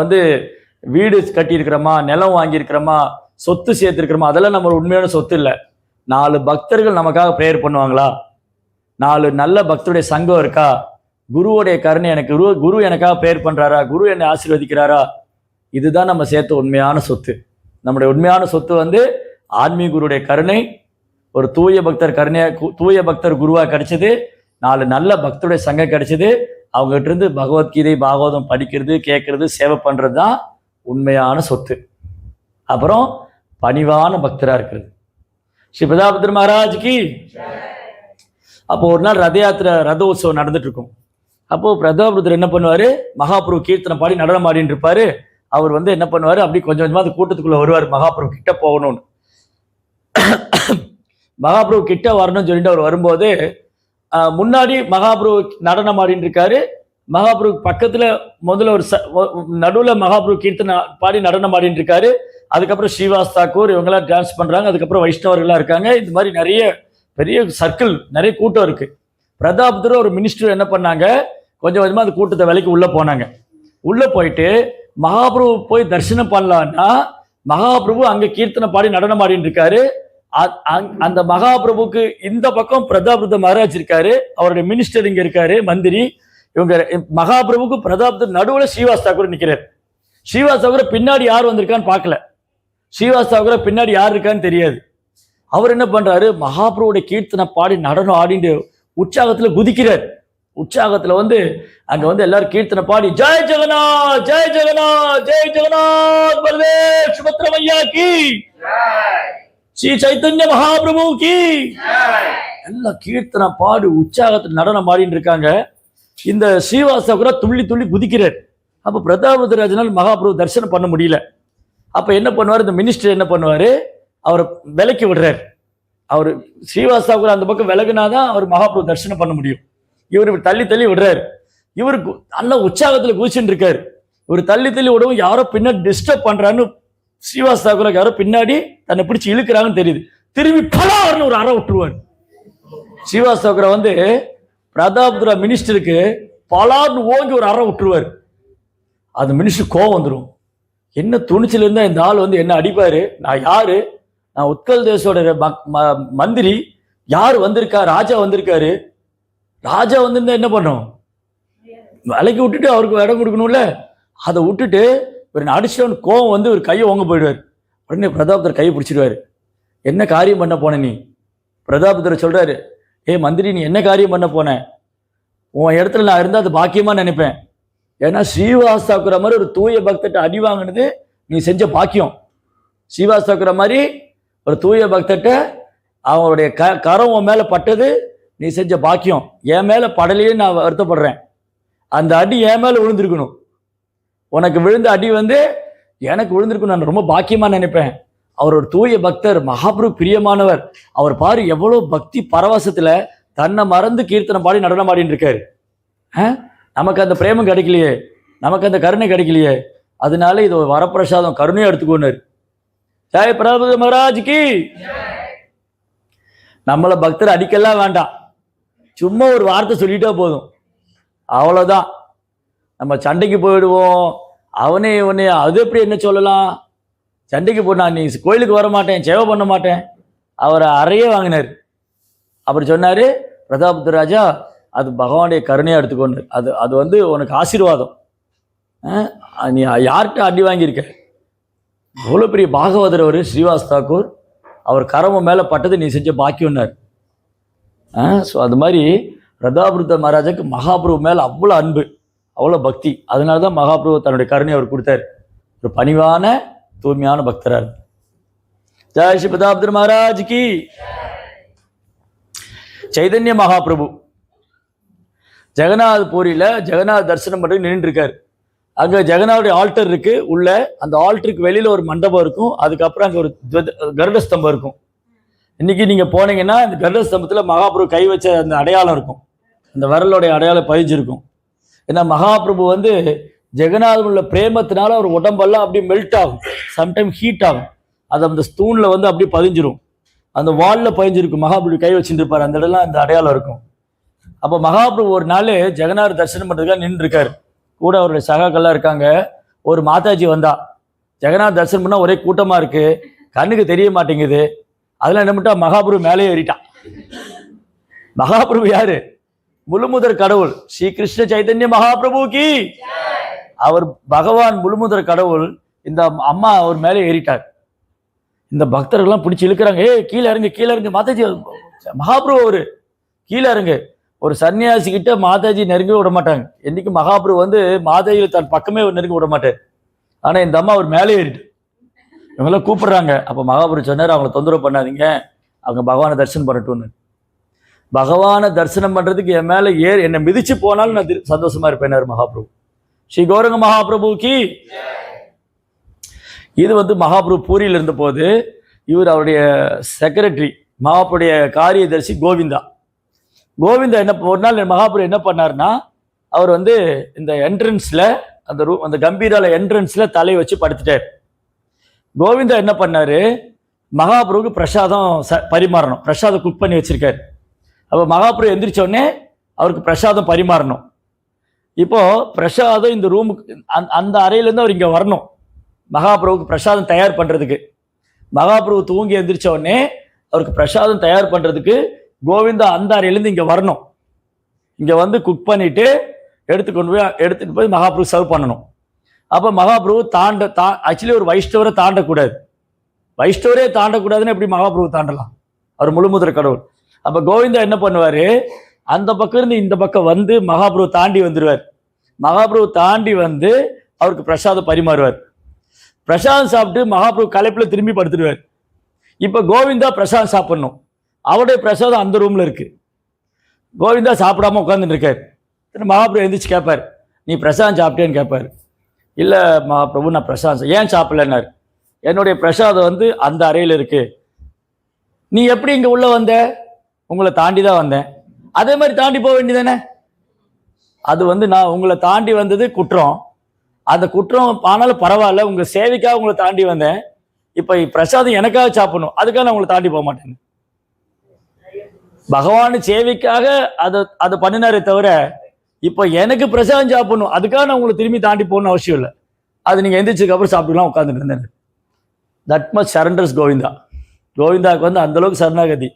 வீடு கட்டியிருக்கிறோமா, நிலம் வாங்கியிருக்கிறோமா, சொத்து சேர்த்திருக்கிறோமா, அதெல்லாம் நம்ம உண்மையான சொத்து இல்லை. 4 பக்தர்கள் நமக்காக ப்ரேயர் பண்ணுவாங்களா, 4 நல்ல பக்தருடைய சங்கம் இருக்கா, குருவுடைய கருணை எனக்கு குரு எனக்காக ப்ரேயர் பண்றாரா, குரு என்னை ஆசீர்வதிக்கிறாரா, இதுதான் நம்ம சேர்த்த உண்மையான சொத்து. நம்முடைய உண்மையான சொத்து ஆன்மீக குருடைய கருணை, ஒரு தூய பக்தர் கருணையா, தூய பக்தர் குருவா கிடைச்சது, 4 நல்ல பக்தருடைய சங்கம் கிடைச்சது, அவங்க கிட்ட இருந்து பகவத்கீதை பாகவதம் படிக்கிறது கேட்கறது சேவை பண்றது தான் உண்மையான சொத்து. அப்புறம் பணிவான பக்தரா இருக்கிறது. ஸ்ரீ பிரதாபருத்ர மகாராஜுக்கு. அப்போ ஒரு நாள் ரத உற்சவம் நடந்துட்டு இருக்கும். அப்போ பிரதாபருத்ரர் என்ன பண்ணுவாரு, மகாபிரபு கீர்த்தனை பாடி நடனம் ஆடிட்டு இருப்பாரு. அவர் என்ன பண்ணுவாரு, அப்படி கொஞ்சம் கொஞ்சமா அந்த கூட்டத்துக்குள்ள வருவார். மகாபிரபு கிட்ட போகணும்னு, மகாபிரபு கிட்ட வரணும்னு சொல்லிட்டு அவர் வரும்போது முன்னாடி மகாபிரபு நடனம் ஆடிட்டு இருக்காரு. மகாபிரபு பக்கத்துல முதல்ல ஒரு நடுவுல மகாபிரபு கீர்த்தனை பாடி நடனம் ஆடிட்டு இருக்காரு. அதுக்கப்புறம் ஸ்ரீவாஸ் தாக்கூர் இவங்கெல்லாம் டான்ஸ் பண்றாங்க. அதுக்கப்புறம் வைஷ்ணவர்கள்லாம் இருக்காங்க. இந்த மாதிரி நிறைய பெரிய சர்க்கிள், நிறைய கூட்டம் இருக்கு. பிரதாபருத்ர ஒரு மினிஸ்டர் என்ன பண்ணாங்க, கொஞ்சம் கொஞ்சமா அந்த கூட்டத்தை விலைக்கு உள்ள போனாங்க. உள்ள போயிட்டு மகாபிரபு போய் தரிசனம் பண்ணலான்னா மகாபிரபு அங்க கீர்த்தனை பாடி நடனம் ஆடிட்டு இருக்காரு. அந்த மகாபிரபுக்கு இந்த பக்கம் பிரதாபருத்ர மகாராஜ் இருக்காரு, அவருடைய மினிஸ்டர் இங்க இருக்காரு, மந்திரி. இவங்க மகாபிரபுக்கு பிரதாபருத்ர நடுவுல ஸ்ரீவாஸ் தாக்கூர் நிக்கிறார். ஸ்ரீவாஸ் தாக்கூர் பின்னாடி யார் வந்திருக்கான்னு பார்க்கல, ஸ்ரீவாஸ் தாக்கூர் பின்னாடி யார் இருக்கான்னு தெரியாது. அவர் என்ன பண்றாரு, மகாபிரபுடைய கீர்த்தனை பாடி நடனம் ஆடிட்டு உற்சாகத்துல குதிக்கிறார். உற்சாகத்துல அங்க எல்லாரும் கீர்த்தனை பாடி ஜெய் ஜெகநாத் ஜெய் ஜெகநாத் ஜெய் ஜெகநாத் பரதேஷ் சுபத்ரமையா கி, ஸ்ரீ சைத்தன்ய மகாபிரபு கி, எல்லாம் கீர்த்தனை பாடி உற்சாகத்துல நடனம் ஆடிட்டு இருக்காங்க. இந்த ஸ்ரீவாஸ் தாக்கூர் துள்ளி துள்ளி குதிக்கிறார். அப்ப பிரதாபருத்ராஜனால் மகாபிரபு தரிசனம் பண்ண முடியல. அப்ப என்ன பண்ணுவார், இந்த மினிஸ்டர் என்ன பண்ணுவாரு, அவரை விலக்கி விடுறாரு. அவர் ஸ்ரீவாஸ் தாக்கூர் அந்த பக்கம் விலகுனாதான் அவர் மகாபிரபு தரிசனம் பண்ண முடியும். இவர் தள்ளி தள்ளி விடுறாரு. இவருக்கு நல்ல உற்சாகத்துல குதிச்சுட்டு இருக்காரு. இவர் தள்ளி தள்ளி விடவும் யாரோ பின்னாடி டிஸ்டர்ப் பண்றான்னு ஸ்ரீவாஸ் தாக்கூருக்கு யாரோ பின்னாடி தன்னை பிடிச்சி இழுக்கிறாங்கன்னு தெரியுது. திரும்பி பலார்னு ஒரு அறை விட்டுருவார். ஸ்ரீவாஸ் தாக்கூர் பிரதாபருத்ர மினிஸ்டருக்கு பலார்னு ஓங்கி ஒரு அறை விட்டுருவார். அந்த மினிஸ்டர் கோவம் வந்துடும். என்ன துணிச்சல் இருந்தா இந்த ஆள் என்ன அடிப்பாரு, நான் யாரு, நான் உத்கல் தேசோட மந்திரி, யாரு வந்திருக்கா, ராஜா வந்திருக்காரு, ராஜா வந்திருந்தா என்ன பண்ணும், விலைக்கு விட்டுட்டு அவருக்கு இடம் கொடுக்கணும்ல, அதை விட்டுட்டு ஒரு அடிச்சுட்டு கோவம் ஒரு கையை ஓங்க போயிடுவார். உடனே பிரதாபருத்ர கையை பிடிச்சிடுவாரு. என்ன காரியம் பண்ண போன நீ? பிரதாபருத்ர சொல்றாரு, மந்திரி நீ என்ன காரியம் பண்ண போன, உன் இடத்துல நான் இருந்தா அது பாக்கியமா நினைப்பேன். ஏன்னா ஸ்ரீவாஸ் தாக்கூர் மாதிரி ஒரு தூய பக்தர்கிட்ட அடி வாங்கினது நீ செஞ்ச பாக்கியம். ஸ்ரீவாஸ் தாக்கூர் மாதிரி ஒரு தூய பக்தர்கிட்ட அவங்களுடைய கரம் உன் மேலே பட்டது நீ செஞ்ச பாக்கியம், என் மேலே படலையே நான் வருத்தப்படுறேன். அந்த அடி என் மேலே விழுந்திருக்கணும். உனக்கு விழுந்த அடி வந்து எனக்கு விழுந்திருக்கணும், நான் ரொம்ப பாக்கியமா நினைப்பேன். அவர் ஒரு தூய பக்தர், மகாபிரபு பிரியமானவர். அவர் பாரு எவ்வளோ பக்தி பரவசத்துல தன்னை மறந்து கீர்த்தனை பாடி நடனம் ஆடின்னு இருக்காரு. நமக்கு அந்த பிரேமம் கிடைக்கலையே, நமக்கு அந்த கருணை கிடைக்கலையே, அதனால இது ஒரு வரப்பிரசாதம், கருணையை எடுத்துக்கொண்டார். ஜெய் பிரபு மகாராஜ்க்கு. நம்மளை பக்தர் அடிக்கலாம் வேண்டாம், சும்மா ஒரு வார்த்தை சொல்லிட்டா போதும், அவ்வளோதான். நம்ம சண்டைக்கு போயிடுவோம். அவனே இவனே அது எப்படி என்ன சொல்லலாம்? சண்டைக்கு போனா நீ கோயிலுக்கு வர மாட்டேன், சேவை பண்ண மாட்டேன், அவரை அறையே வாங்கினார். அப்படி சொன்னாரு பிரதாப ராஜா, அது பகவானுடைய கருணையாக எடுத்துக்கொண்டு, அது அது வந்து உனக்கு ஆசீர்வாதம். நீ யார்கிட்ட அடி வாங்கியிருக்க? அவ்வளோ பெரிய பாகவதர் அவர் ஸ்ரீவாஸ் தாக்கூர், அவர் கரம மேலே பட்டது நீ செஞ்ச பாக்கியம்னார். ஸோ அது மாதிரி பிரதாபருத்த மகாராஜாக்கு மகாபிரபு மேலே அவ்வளோ அன்பு, அவ்வளோ பக்தி. அதனால தான் மகாபிரபு தன்னுடைய கருணையை அவர் கொடுத்தார். ஒரு பணிவான தூய்மையான பக்தரார். ஜெய் ஸ்ரீ பிரதாபருத்த மகாராஜ்க்கு. சைதன்ய மகாபிரபு ஜெகநாத் பூரியில் ஜெகநாத் தரிசனம் பண்ணி நின்று இருக்காரு. அங்கே ஜெகநாதுடைய ஆல்டர் இருக்கு உள்ள, அந்த ஆல்டருக்கு வெளியில ஒரு மண்டபம் இருக்கும், அதுக்கப்புறம் அங்கே ஒரு கருட ஸ்தம்பம் இருக்கும். இன்னைக்கு நீங்க போனீங்கன்னா இந்த கருட ஸ்தம்பத்தில் மகாபிரபு கை வச்ச அந்த அடையாளம் இருக்கும், அந்த விரலுடைய அடையாளம் பதிஞ்சிருக்கும். ஏன்னா மகாபிரபு வந்து ஜெகநாதன் உள்ள பிரேமத்தினால அவர் உடம்பெல்லாம் அப்படியே மெல்ட் ஆகும், சம்டைம் ஹீட் ஆகும், அது அந்த ஸ்தூன்ல வந்து அப்படியே பதிஞ்சிரும், அந்த வாலில் பதிஞ்சிருக்கும். மகாபிரபு கை வச்சுட்டு இருப்பார், அந்த இடம்லாம் அந்த அடையாளம் இருக்கும். அப்போ மகாபிரபு ஒரு நாள் ஜெகநாதர் தரிசனம் பண்ணுறதுக்காக நின்று இருக்காரு, கூட அவருடைய சகாக்கள்லாம் இருக்காங்க. ஒரு மாதாஜி வந்தா, ஜெகநாத் தரிசனம் பண்ணால் ஒரே கூட்டமாக இருக்கு, கண்ணுக்கு தெரிய மாட்டேங்குது. அதெல்லாம் என்ன பண்ணிட்டா, மகாபிரபு மேலே ஏறிட்டான். மகாபிரபு யாரு? முழுமுதற் கடவுள் ஸ்ரீ கிருஷ்ண சைதன்ய மகாபிரபுக்கு. அவர் பகவான் முழுமுதற் கடவுள். இந்த அம்மா அவர் மேலே ஏறிட்டார். இந்த பக்தர்கள்லாம் பிடிச்சி இழுக்கிறாங்க, கீழே இறங்கு கீழே இறங்கு, மாதாஜி மகாபிரபு அவரு கீழே இறங்கு. ஒரு சன்னியாசி கிட்ட மாதாஜி நெருங்க விட மாட்டாங்க. என்னைக்கு மகாபிரபு வந்து மாதாஜி தன் பக்கமே நெருங்க விட மாட்டார். ஆனா இந்த அம்மா அவர் மேலே ஏறிட்டு இவங்களாம் கூப்பிடுறாங்க. அப்ப மகாபிரபு சொன்னார், அவங்கள தொந்தரவு பண்ணாதீங்க, அவங்க பகவானை தரிசனம் பண்ணட்டும்னு. பகவானை தரிசனம் பண்றதுக்கு என் மேல என்னை மிதிச்சு போனாலும் நான் சந்தோஷமா இருப்பேன் மகாபிரபு. ஸ்ரீ கௌரங்க மகாபிரபுக்கு. இது வந்து மகாபிரபு பூரியில் இருந்த போது இவர் அவருடைய செக்ரட்டரி, மகாபுடைய காரியதர்சி கோவிந்தா. கோவிந்தா என்ன ஒரு நாள் மகாபிரபு என்ன பண்ணார்னா, அவர் வந்து இந்த என்ட்ரன்ஸ்ல அந்த ரூம், அந்த கம்பீரால என்ட்ரன்ஸ்ல தலையை வச்சு படுத்துட்டார். கோவிந்தா என்ன பண்ணாரு, மகாபிரபுக்கு பிரசாதம் பரிமாறணும், பிரசாதம் குக் பண்ணி வச்சிருக்காரு. அப்போ மகாபிரபு எந்திரிச்ச உடனே அவருக்கு பிரசாதம் பரிமாறணும். இப்போ பிரசாதம் இந்த ரூமுக்கு அந்த அறையிலேருந்து அவர் இங்கே வரணும், மகாபிரபுக்கு பிரசாதம் தயார் பண்ணுறதுக்கு. மகாபிரபு தூங்கி எந்திரிச்ச உடனே அவருக்கு பிரசாதம் தயார் பண்ணுறதுக்கு கோவிந்தா அந்த அறையிலேருந்து இங்கே வரணும். இங்கே வந்து குக் பண்ணிட்டு எடுத்துட்டு போய் மகாபிரபு சர்வ் பண்ணணும். அப்போ மகாபிரபு ஆக்சுவலி ஒரு வைஷ்ணவரை தாண்டக்கூடாது, வைஷ்ணவரே தாண்டக்கூடாதுன்னு எப்படி மகாபிரபு தாண்டலாம்? அவர் முழுமுதற் கடவுள். அப்போ கோவிந்தா என்ன பண்ணுவார், அந்த பக்கம் இருந்து இந்த பக்கம் வந்து மகாபிரபு தாண்டி வந்துடுவார். மகாபிரபு தாண்டி வந்து அவருக்கு பிரசாதம் பரிமாறுவார். பிரசாதம் சாப்பிட்டு மகாபிரபு களைப்பில் திரும்பி படுத்துடுவார். இப்போ கோவிந்தா பிரசாதம் சாப்பிடணும், அவருடைய பிரசாதம் அந்த ரூம்ல இருக்கு. கோவிந்தா சாப்பிடாம உட்காந்துட்டு இருக்காரு. மகாபிரபு எழுந்திரிச்சு கேட்பார், நீ பிரசாதம் சாப்பிட்டேன்னு கேட்பார். இல்லை மகாபிரபு, நான் பிரசாதம் ஏன் சாப்பிடலன்னாரு. என்னுடைய பிரசாதம் வந்து அந்த அறையில் இருக்கு. நீ எப்படி இங்கே உள்ள வந்த? உங்களை தாண்டி தான் வந்தேன். அதே மாதிரி தாண்டி போக வேண்டியதானே? அது வந்து நான் உங்களை தாண்டி வந்தது குற்றம், அந்த குற்றம் ஆனாலும் பரவாயில்ல, உங்க சேவைக்காக உங்களை தாண்டி வந்தேன். இப்போ பிரசாதம் எனக்காக சாப்பிடணும், அதுக்காக நான் உங்களை தாண்டி போக மாட்டேன். பகவான் சேவைக்காக அதை பண்ணினாரே தவிர இப்போ எனக்கு பிரசாதம் சாப்பிடணும் அதுக்காக நான் உங்களை திரும்பி தாண்டி போகணும்னு அவசியம் இல்லை. அது நீங்கள் எந்திரிச்சதுக்கு அப்புறம் சாப்பிட்டுலாம் உட்காந்துட்டு இருந்தேன். That much surrenders Govinda. கோவிந்தாவுக்கு வந்து அந்த அளவுக்கு சரணாகதி.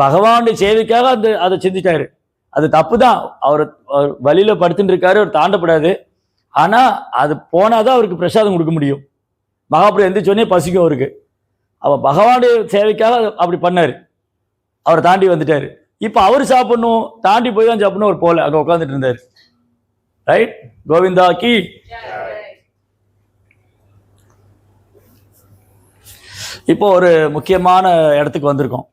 பகவானுடைய சேவைக்காக அதை சிந்திட்டாரு. அது தப்பு தான், அவர் வழியில படுத்துட்டு இருக்காரு, அவர் தாண்டப்படாது. ஆனா அது போனாதான் அவருக்கு பிரசாதம் கொடுக்க முடியும். மகாபிரபு எந்திரிச்சோடனே பசிக்கும் அவருக்கு. அவ பகவானுடைய சேவைக்காக அப்படி பண்ணாரு, அவர் தாண்டி வந்துட்டாரு. இப்ப அவர் சாப்பிடணும், தாண்டி போய் தான் சாப்பிடணும், அவர் போல அங்க உட்காந்துட்டு இருந்தாரு. ரைட், கோவிந்தா கி. இப்போ ஒரு முக்கியமான இடத்துக்கு வந்திருக்கோம்.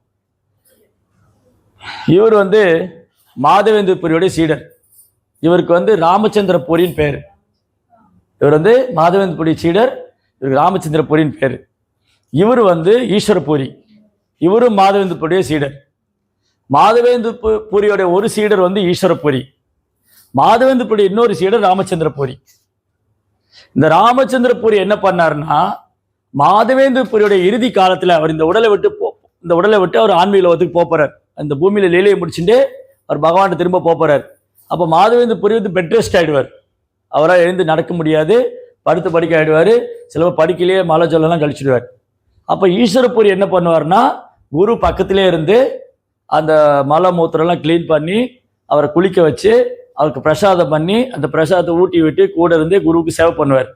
இவர் வந்து மாதவேந்திர புரியோடைய சீடர். இவருக்கு வந்து ராமச்சந்திர புரியின் பேர். இவர் வந்து மாதவேந்திர புரி சீடர், இவருக்கு ராமச்சந்திர புரியின் பேர். இவர் வந்து ஈஸ்வரபூரி, இவரும் மாதவேந்திர புரிய சீடர். மாதவேந்திர புரியோட ஒரு சீடர் வந்து ஈஸ்வரபூரி, மாதவேந்திர புரி இன்னொரு சீடர் ராமச்சந்திர புரி. இந்த ராமச்சந்திர புரி என்ன பண்ணாருன்னா, மாதவேந்திர புரியோட இறுதி காலத்துல அவர் இந்த உடலை விட்டு அவர் ஆன்மீக லோகத்துக்கு போறார். அந்த பூமியில லீலையை முடிச்சுட்டு அவர் பகவான் திரும்ப போறார். அப்ப மாதவேந்திர புரி வந்து பெட் ரெஸ்ட் ஆயிடுவார். அவரால் எழுந்து நடக்க முடியாது, படுத்து படிக்க ஆயிடுவார். சில படிக்கலையே மலை சொல்லலாம் கழிச்சிடுவார். அப்ப ஈஸ்வரபூரி என்ன பண்ணுவார்னா, குரு பக்கத்திலே இருந்து அந்த மலை மூத்திரெல்லாம் கிளீன் பண்ணி அவரை குளிக்க வச்சு அவருக்கு பிரசாதம் பண்ணி அந்த பிரசாதத்தை ஊட்டி விட்டு கூட இருந்து குருவுக்கு சேவை பண்ணுவார்.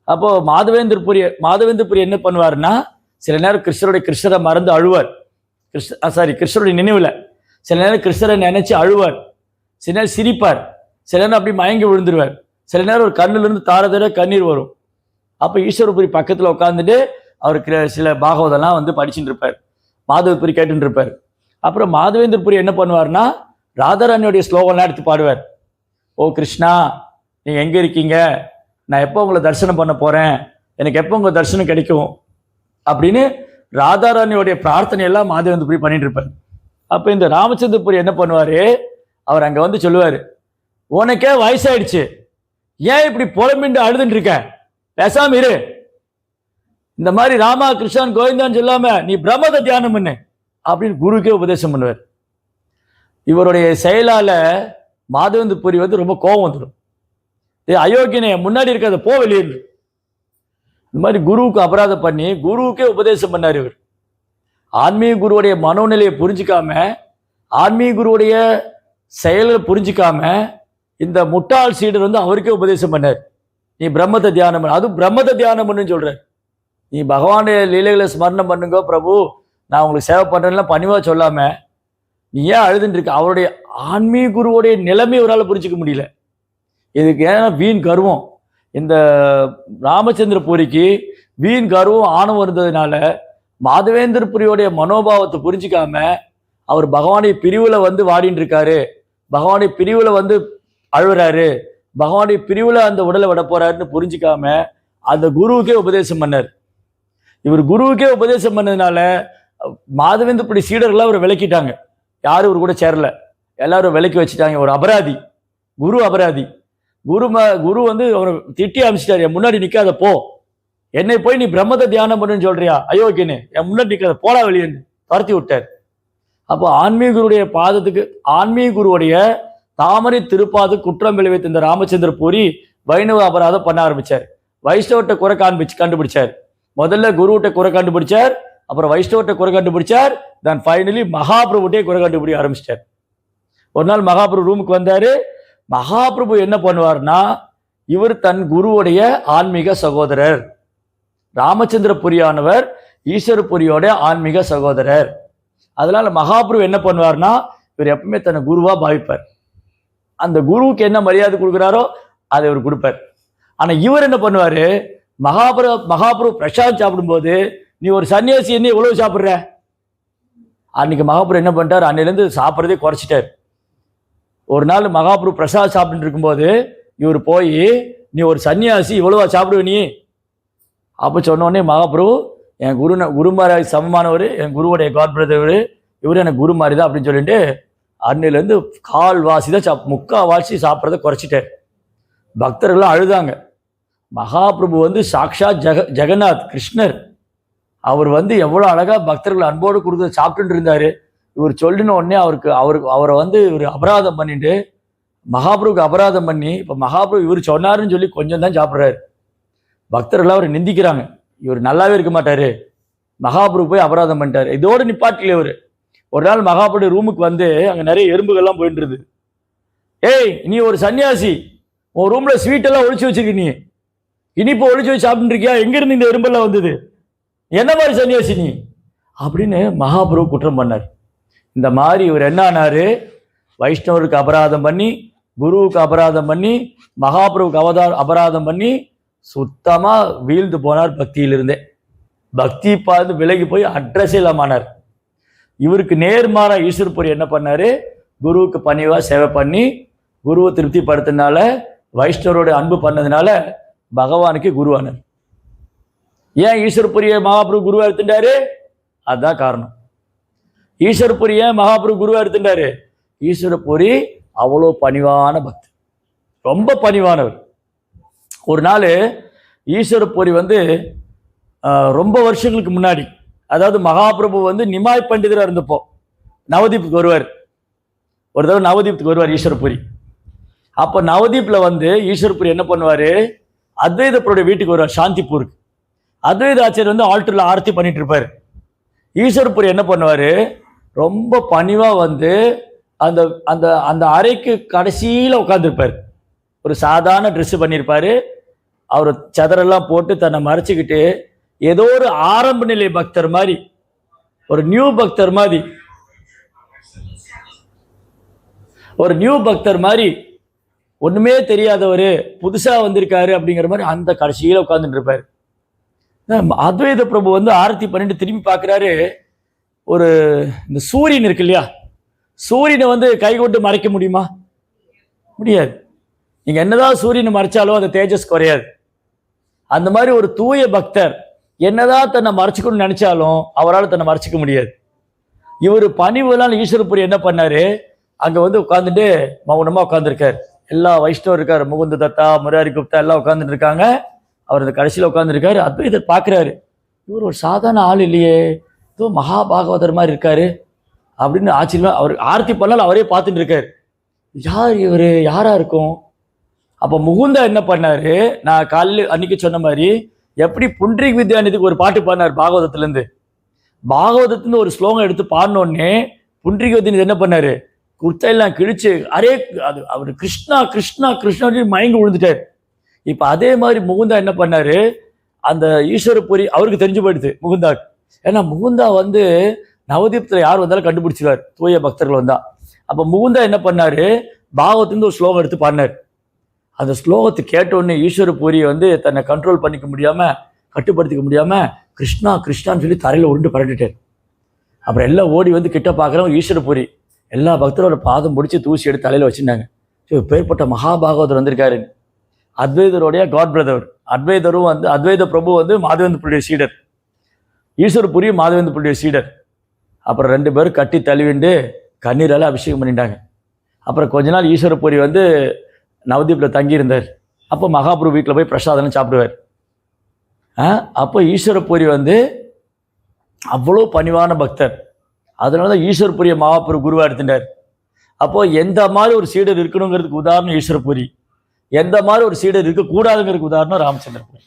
அப்போ மாதவேந்திர புரி என்ன பண்ணுவார்னா, சில நேரம் கிருஷ்ணரை மறந்து அழுவார். கிருஷ்ணருடைய நினைவுல சில நேரம் கிருஷ்ணரை நினைச்சு அழுவார், சில நேரம் சிரிப்பார், சில நேரம் அப்படி மயங்கி விழுந்துருவார், சில நேரம் ஒரு கண்ணுல இருந்து தார கண்ணீர் வரும். அப்ப ஈஸ்வரபுரி பக்கத்துல உட்காந்துட்டு அவருக்கு சில பாகவதெல்லாம் வந்து படிச்சுட்டு இருப்பார், மாதவபுரி கேட்டுட்டு இருப்பார். அப்புறம் மாதவேந்திரபுரி என்ன பண்ணுவார்னா, ராதாராணியோடைய ஸ்லோகம்லாம் எடுத்து பாடுவார். ஓ கிருஷ்ணா, நீங்க எங்க இருக்கீங்க, நான் எப்போ உங்களை தரிசனம் பண்ண போறேன், எனக்கு எப்போ உங்க தரிசனம் கிடைக்கும் அப்படின்னு ராதாராணியோடைய பிரார்த்தனை எல்லாம் மாதவேந்திரபுரி பண்ணிட்டு இருப்பார். அப்ப இந்த ராமச்சந்திரபுரி என்ன பண்ணுவாரு, அவர் அங்க வந்து சொல்லுவாரு, உனக்கே வயசாயிடுச்சு, ஏன் இப்படி புலம்பிண்டு அழுதுன்னு இருக்க, பேசாம இரு, இந்த மாதிரி ராமா கிருஷ்ணன் கோவிந்தான்னு சொல்லாம நீ பிரம்மத்தை தியானம் பண்ணு அப்படின்னு குருக்கே உபதேசம் பண்ணுவார். இவருடைய செயலால மாதவேந்திரபுரி வந்து ரொம்ப கோபம் வந்துடும். அயோக்கியனே, முன்னாடி இருக்கிறத போ வெளியே. இந்த மாதிரி குருவுக்கு அபராதம் பண்ணி குருவுக்கே உபதேசம் பண்ணார். இவர் ஆன்மீக குருவுடைய மனோநிலையை புரிஞ்சிக்காம, ஆன்மீக குருவுடைய செயலை புரிஞ்சிக்காம இந்த முட்டாள் சீடர் வந்து அவருக்கே உபதேசம் பண்ணார். நீ பிரம்மத்தை தியானம் பண்ணு, அதுவும் பிரம்மத்தை தியானம் பண்ணுன்னு சொல்ற, நீ பகவானுடைய லீலைகளை ஸ்மரணம் பண்ணுங்க பிரபு, நான் உங்களுக்கு சேவை பண்றேன்னா பணிவா சொல்லாம நீ ஏன் அழுதுன்னு இருக்க. அவருடைய ஆன்மீக குருவுடைய நிலைமை அவரால் புரிஞ்சிக்க முடியல. இதுக்கு ஏன்னா வீண் கர்வம். இந்த ராமச்சந்திர பூரிக்கு வீண் கர்வம் ஆணவம் இருந்ததுனால மாதவேந்திர புரியோடைய மனோபாவத்தை புரிஞ்சிக்காம அவர் பகவானுடைய பிரிவுல வந்து வாடின்னு இருக்காரு, பகவானுடைய பிரிவுல வந்து அழுறாரு, பகவானுடைய பிரிவுல அந்த உடலை விட போறாருன்னு புரிஞ்சிக்காம அந்த குருவுக்கே உபதேசம் பண்ணார். இவர் குருவுக்கே உபதேசம் பண்ணதுனால மாதவேந்திர புரி சீடர்கள்லாம் அவர் விலக்கிட்டாங்க, யாரும் இவர் கூட சேரல, எல்லாரும் விலக்கி வச்சுட்டாங்க. ஒரு அபராதி, குரு அபராதி. குரு வந்து அவரை திட்டி அமைச்சிட்டாரு, என் முன்னாடி நிக்காத போ, என்னை போய் நீ பிரம்மத்தை தியானம் பண்ணுன்னு சொல்றியா அயோக்கியனே, என் முன்னாடி நிக்காத போடா வெளியேன்னு துரத்தி விட்டார். அப்போ ஆன்மீக குருடைய பாதத்துக்கு, ஆன்மீக குருவுடைய தாமரை திருப்பாது குற்றம் விளைவித்த இந்த ராமச்சந்திர பூரி வைணவ அபராதம் பண்ண ஆரம்பிச்சார். வைஷ்ணவட்ட குறை கண்டுபிடிச்சார். முதல்ல குருவிட்ட குறை கண்டுபிடிச்சார், அப்புறம் வைஷ்ணவட்ட குறை கண்டுபிடிச்சார், தென் ஃபைனலி மகாபிரபுட்டே குறை கண்டுபிடிக்க ஆரம்பிச்சிட்டார். ஒரு நாள் மகாபிரபு ரூமுக்கு வந்தாரு. மகாபிரபு என்ன பண்ணுவார்னா, இவர் தன் குருவுடைய ஆன்மீக சகோதரர், ராமச்சந்திர புரியானவர் ஈஸ்வரபுரியோட ஆன்மீக சகோதரர். அதனால மகாபிரபு என்ன பண்ணுவார்னா, இவர் எப்பவுமே தன்னை குருவா பாவிப்பார். அந்த குருவுக்கு என்ன மரியாதை கொடுக்குறாரோ அதை இவர் கொடுப்பார். ஆனா இவர் என்ன பண்ணுவாரு, மகாபிரபு பிரசாத் சாப்பிடும்போது நீ ஒரு சன்னியாசி என்ன எவ்வளவு சாப்பிடுற, அன்னைக்கு மகாபிரபு என்ன பண்ணிட்டார், அன்னிலேருந்து சாப்பிட்றதே குறைச்சிட்டார். ஒரு நாள் மகாபிரபு பிரசாத் சாப்பிட்டு இருக்கும்போது இவர் போய், நீ ஒரு சன்னியாசி இவ்வளவா சாப்பிடுவ நீ, அப்ப சொன்ன உடனே மகாபிரபு, என் குருமாரி சமமானவர், என் குருவுடைய காட் பிரதர், இவர் எனக்கு குரு மாதிரி தான் அப்படின்னு சொல்லிட்டு அன்னிலேருந்து கால்வாசி தான் முக்கால்வாசி சாப்பிட்றத குறைச்சிட்டார். பக்தர்கள்லாம் அழுதாங்க. மகாபிரபு வந்து சாக்ஷாத் ஜெகநாத் கிருஷ்ணர், அவர் வந்து எவ்வளோ அழகா பக்தர்கள் அன்போடு கொடுத்து சாப்பிட்டு இருந்தாரு. இவர் சொல்லின உடனே அவரை வந்து இவர் அபராதம் பண்ணிட்டு, மகாபிரபுக்கு அபராதம் பண்ணி, இப்போ மகாபிரபு இவர் சொன்னாருன்னு சொல்லி கொஞ்சம் தான் சாப்பிட்றாரு. பக்தர்கள் அவரை நிந்திக்கிறாங்க, இவர் நல்லாவே இருக்க மாட்டாரு, மகாபிரபு போய் அபராதம் பண்ணிட்டாரு. இதோடு நிப்பாட்டில இவர். ஒரு நாள் மகாபிரபு ரூமுக்கு வந்து அங்கே நிறைய எறும்புகள்லாம் போயிட்டு இருந்தது. ஏய், நீ ஒரு சன்னியாசி, உன் ரூம்ல ஸ்வீட் எல்லாம் ஒழிச்சு வச்சிருக்க, நீ இனிப்போ ஒழிச்சு வச்சு சாப்பிட்டு இருக்கியா, எங்க இருந்து இந்த எறும்பெல்லாம் வந்தது, என்ன மாதிரி சன்னியாசி நீ அப்படின்னு மகாபிரபு குற்றம் பண்ணார். இந்த மாதிரி இவர் என்ன ஆனாரு, வைஷ்ணவருக்கு அபராதம் பண்ணி, குருவுக்கு அபராதம் பண்ணி, மகாபிரபுக்கு அபராதம் பண்ணி சுத்தமா வீழ்ந்து போனார் பக்தியிலிருந்தே. பக்தி பார்த்து விலகி போய் அட்ரஸே இல்லாமனார். இவருக்கு நேர்மாறா ஈஸ்வரபுரி என்ன பண்ணாரு, குருவுக்கு பணிவா சேவை பண்ணி குருவை திருப்திப்படுத்தினால, வைஷ்ணவரோட அன்பு பண்ணதுனால பகவானுக்கு குருவானார். ஏன் ஈஸ்வரபுரிய மகாபிரபு குருவா எடுத்துட்டாரு? அதுதான் காரணம். ஈஸ்வரபுரி ஏன் மகாபிரபு குருவா எடுத்துட்டாரு? ஈஸ்வரபுரி அவ்வளோ பணிவான பக்தி, ரொம்ப பணிவானவர். ஒரு நாள் ஈஸ்வரபுரி ரொம்ப வருஷங்களுக்கு முன்னாடி, அதாவது மகாபிரபு நிமாய் பண்டிதராக இருந்தப்போ நவதீப்புக்கு வருவார். ஒரு தடவை நவதீபத்துக்கு வருவார் ஈஸ்வரபுரி. அப்போ நவதீப்பில் ஈஸ்வரபுரி என்ன பண்ணுவார், அத்வைதப்பருடைய வீட்டுக்கு வருவார், சாந்திப்பூருக்கு. அத்வைத ஆச்சாரியர் ஆல்டரில் ஆர்த்தி பண்ணிட்டு இருப்பார். ஈஸ்வரபுரி என்ன பண்ணுவார், ரொம்ப பணிவாக அந்த அந்த அந்த அறைக்கு கடைசியில் உட்காந்துருப்பார். ஒரு சாதாரண ட்ரெஸ்ஸு பண்ணியிருப்பார். அவர் சதரெல்லாம் போட்டு தன்னை மறைச்சிக்கிட்டு ஏதோ ஒரு ஆரம்ப நிலை பக்தர் மாதிரி, ஒரு நியூ பக்தர் மாதிரி ஒண்ணுமே தெரியாதவர் புதுசா வந்திருக்காரு அப்படிங்கிற மாதிரி அந்த கடைசியில உட்கார்ந்துட்டு இருப்பாரு. அத்வைத பிரபு ஆரத்தி பண்ணிட்டு திரும்பி பார்க்கிறாரு. ஒரு இந்த சூரியன் இருக்கு இல்லையா, சூரியனை கை கொண்டு மறைக்க முடியுமா? முடியாது. நீங்க என்னதான் சூரியனை மறைச்சாலும் அந்த தேஜஸ் குறையாது. அந்த மாதிரி ஒரு தூய பக்தர் என்னதான் தன்னை மறைச்சிக்கணும்னு நினைச்சாலும் அவரால் தன்னை மறைச்சிக்க முடியாது. இவர் பணிவுலாம் ஈஸ்வரபுரி என்ன பண்ணாரு, அங்க உட்காந்துட்டு மௌனமா உட்காந்துருக்காரு. எல்லா வைஷ்ணவர் இருக்காரு, முகுந்த தத்தா, முராரி குப்தா எல்லாம் உட்காந்துட்டு இருக்காங்க. அவர் இந்த கடைசியில் உட்காந்துருக்காரு. அத்வைதர் பார்க்குறாரு, இவர் ஒரு சாதாரண ஆள் இல்லையே, ஏதோ மகாபாகவதர் மாதிரி இருக்காரு அப்படின்னு ஆச்சரியமா அவர் ஆர்த்தி பண்ணாலும் அவரே பார்த்துட்டு இருக்காரு. யார் இவர், யாரா இருக்கும்? அப்போ முகுந்தா என்ன பண்ணாரு, நான் காலையில் அன்னைக்கு சொன்ன மாதிரி எப்படி புண்ட்ரிக் வித்யாநிதிக்கு ஒரு பாட்டு பாடினார் பாகவதத்துலேருந்து ஒரு ஸ்லோகம் எடுத்து பாடினோடனே புண்ட்ரிக் வித்யாநிதி என்ன பண்ணாரு, குர்த்தையெல்லாம் கிழிச்சு அரே அது அவர் கிருஷ்ணா கிருஷ்ணா கிருஷ்ணா மயங்கி விழுந்துட்டார். இப்போ அதே மாதிரி முகுந்தா என்ன பண்ணாரு, அந்த ஈஸ்வரபுரி அவருக்கு தெரிஞ்சு போயிடுது முகுந்தாக்கு. ஏன்னா முகுந்தா நவதீபத்தில் யார் வந்தாலும் கண்டுபிடிச்சிருவார், தூய பக்தர்கள் வந்தா. அப்போ முகுந்தா என்ன பண்ணாரு, பாகவத்துலேருந்து ஒரு ஸ்லோகம் எடுத்து பாடினார். அந்த ஸ்லோகத்தை கேட்டோடனே ஈஸ்வரபுரி தன்னை கண்ட்ரோல் பண்ணிக்க முடியாம, கட்டுப்படுத்திக்க முடியாம கிருஷ்ணா கிருஷ்ணான்னு சொல்லி தரையில் உருண்டு பரட்டிட்டார். அப்புறம் எல்லாம் ஓடி கிட்ட பார்க்குறவங்க ஈஸ்வரபுரி எல்லா பக்தரோட பாதம் பிடிச்சி தூசி எடுத்து தலையில் வச்சுருந்தாங்க. பேர்பட்ட மகாபாகவதர் வந்திருக்காரு. அத்வைதருடைய காட் பிரதர். அத்வைதரும் அத்வைத பிரபு மாதவேந்திரனுடைய சீடர், ஈஸ்வரபுரி மாதவேந்திரனுடைய சீடர். அப்புறம் 2 பேரும் கட்டி தழுவிண்டு கண்ணீரால் அபிஷேகம் பண்ணிட்டாங்க. அப்புறம் கொஞ்ச நாள் ஈஸ்வரபுரி நவதீப்பில் தங்கியிருந்தார். அப்போ மகாபிரபு வீட்டில் போய் பிரசாதம் சாப்பிடுவார். அப்போ ஈஸ்வரபுரி அவ்வளோ பணிவான பக்தர். அதனால தான் ஈஸ்வரபுரிய மகாபிரபு குருவா எடுத்துட்டார். அப்போ எந்த மாதிரி ஒரு சீடர் இருக்கணுங்கிறதுக்கு உதாரணம் ஈஸ்வரபுரி, எந்த மாதிரி ஒரு சீடர் இருக்கக்கூடாதுங்கிறதுக்கு உதாரணம் ராமச்சந்திரபுரி.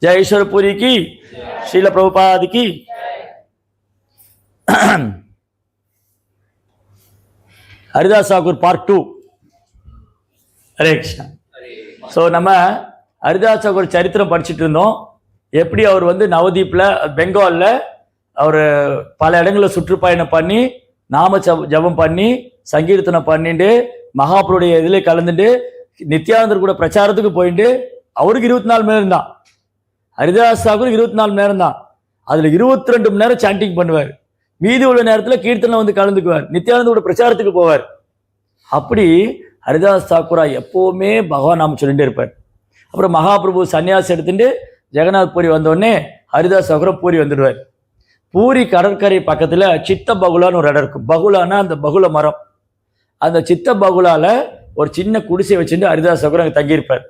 ஜெய் ஈஸ்வரபுரிக்கு, ஸ்ரீல பிரபுபாதிக்கு. ஹரிதாஸ் தாக்கூர் பார்ட் 2. ஹரே கிருஷ்ணா. ஸோ நம்ம ஹரிதாஸ் தாக்கூர் சரித்திரம் படிச்சுட்டு இருந்தோம். எப்படி அவர் நவதீப்பில் பெங்காலில் அவர் பல இடங்களில் சுற்றுப்பயணம் பண்ணி நாம ஜபம் பண்ணி சங்கீர்த்தனம் பண்ணிட்டு மகாபுருடைய இதில் கலந்துட்டு நித்யானந்தர் கூட பிரச்சாரத்துக்கு போயிட்டு அவருக்கு 24 மணி நேரம் தான். ஹரிதாஸ் தாக்கூர் 24 மணி நேரம் தான். அதில் 22 மணி நேரம் சாண்டிங் பண்ணுவார். மீதி உள்ள நேரத்தில் கீர்த்தனை கலந்துக்குவார். நித்யானந்தோட பிரச்சாரத்துக்கு போவார். அப்படி ஹரிதாஸ் தாக்கூரா எப்போவுமே பகவான் நாம சொல்லிகிட்டே இருப்பார். அப்புறம் மகாபிரபு சன்னியாசி எடுத்துட்டு ஜெகநாத் பூரி வந்தோடனே ஹரிதாஸ் தாக்கூரா பூரி வந்துடுவார். பூரி கடற்கரை பக்கத்தில் சித்த பகுலான்னு ஒரு இடம் இருக்கும். பகுலானா அந்த பகுல மரம். அந்த சித்த பகுலால ஒரு சின்ன குடிசை வச்சுட்டு ஹரிதாஸ் தாக்கூர் அங்கே தங்கியிருப்பார்.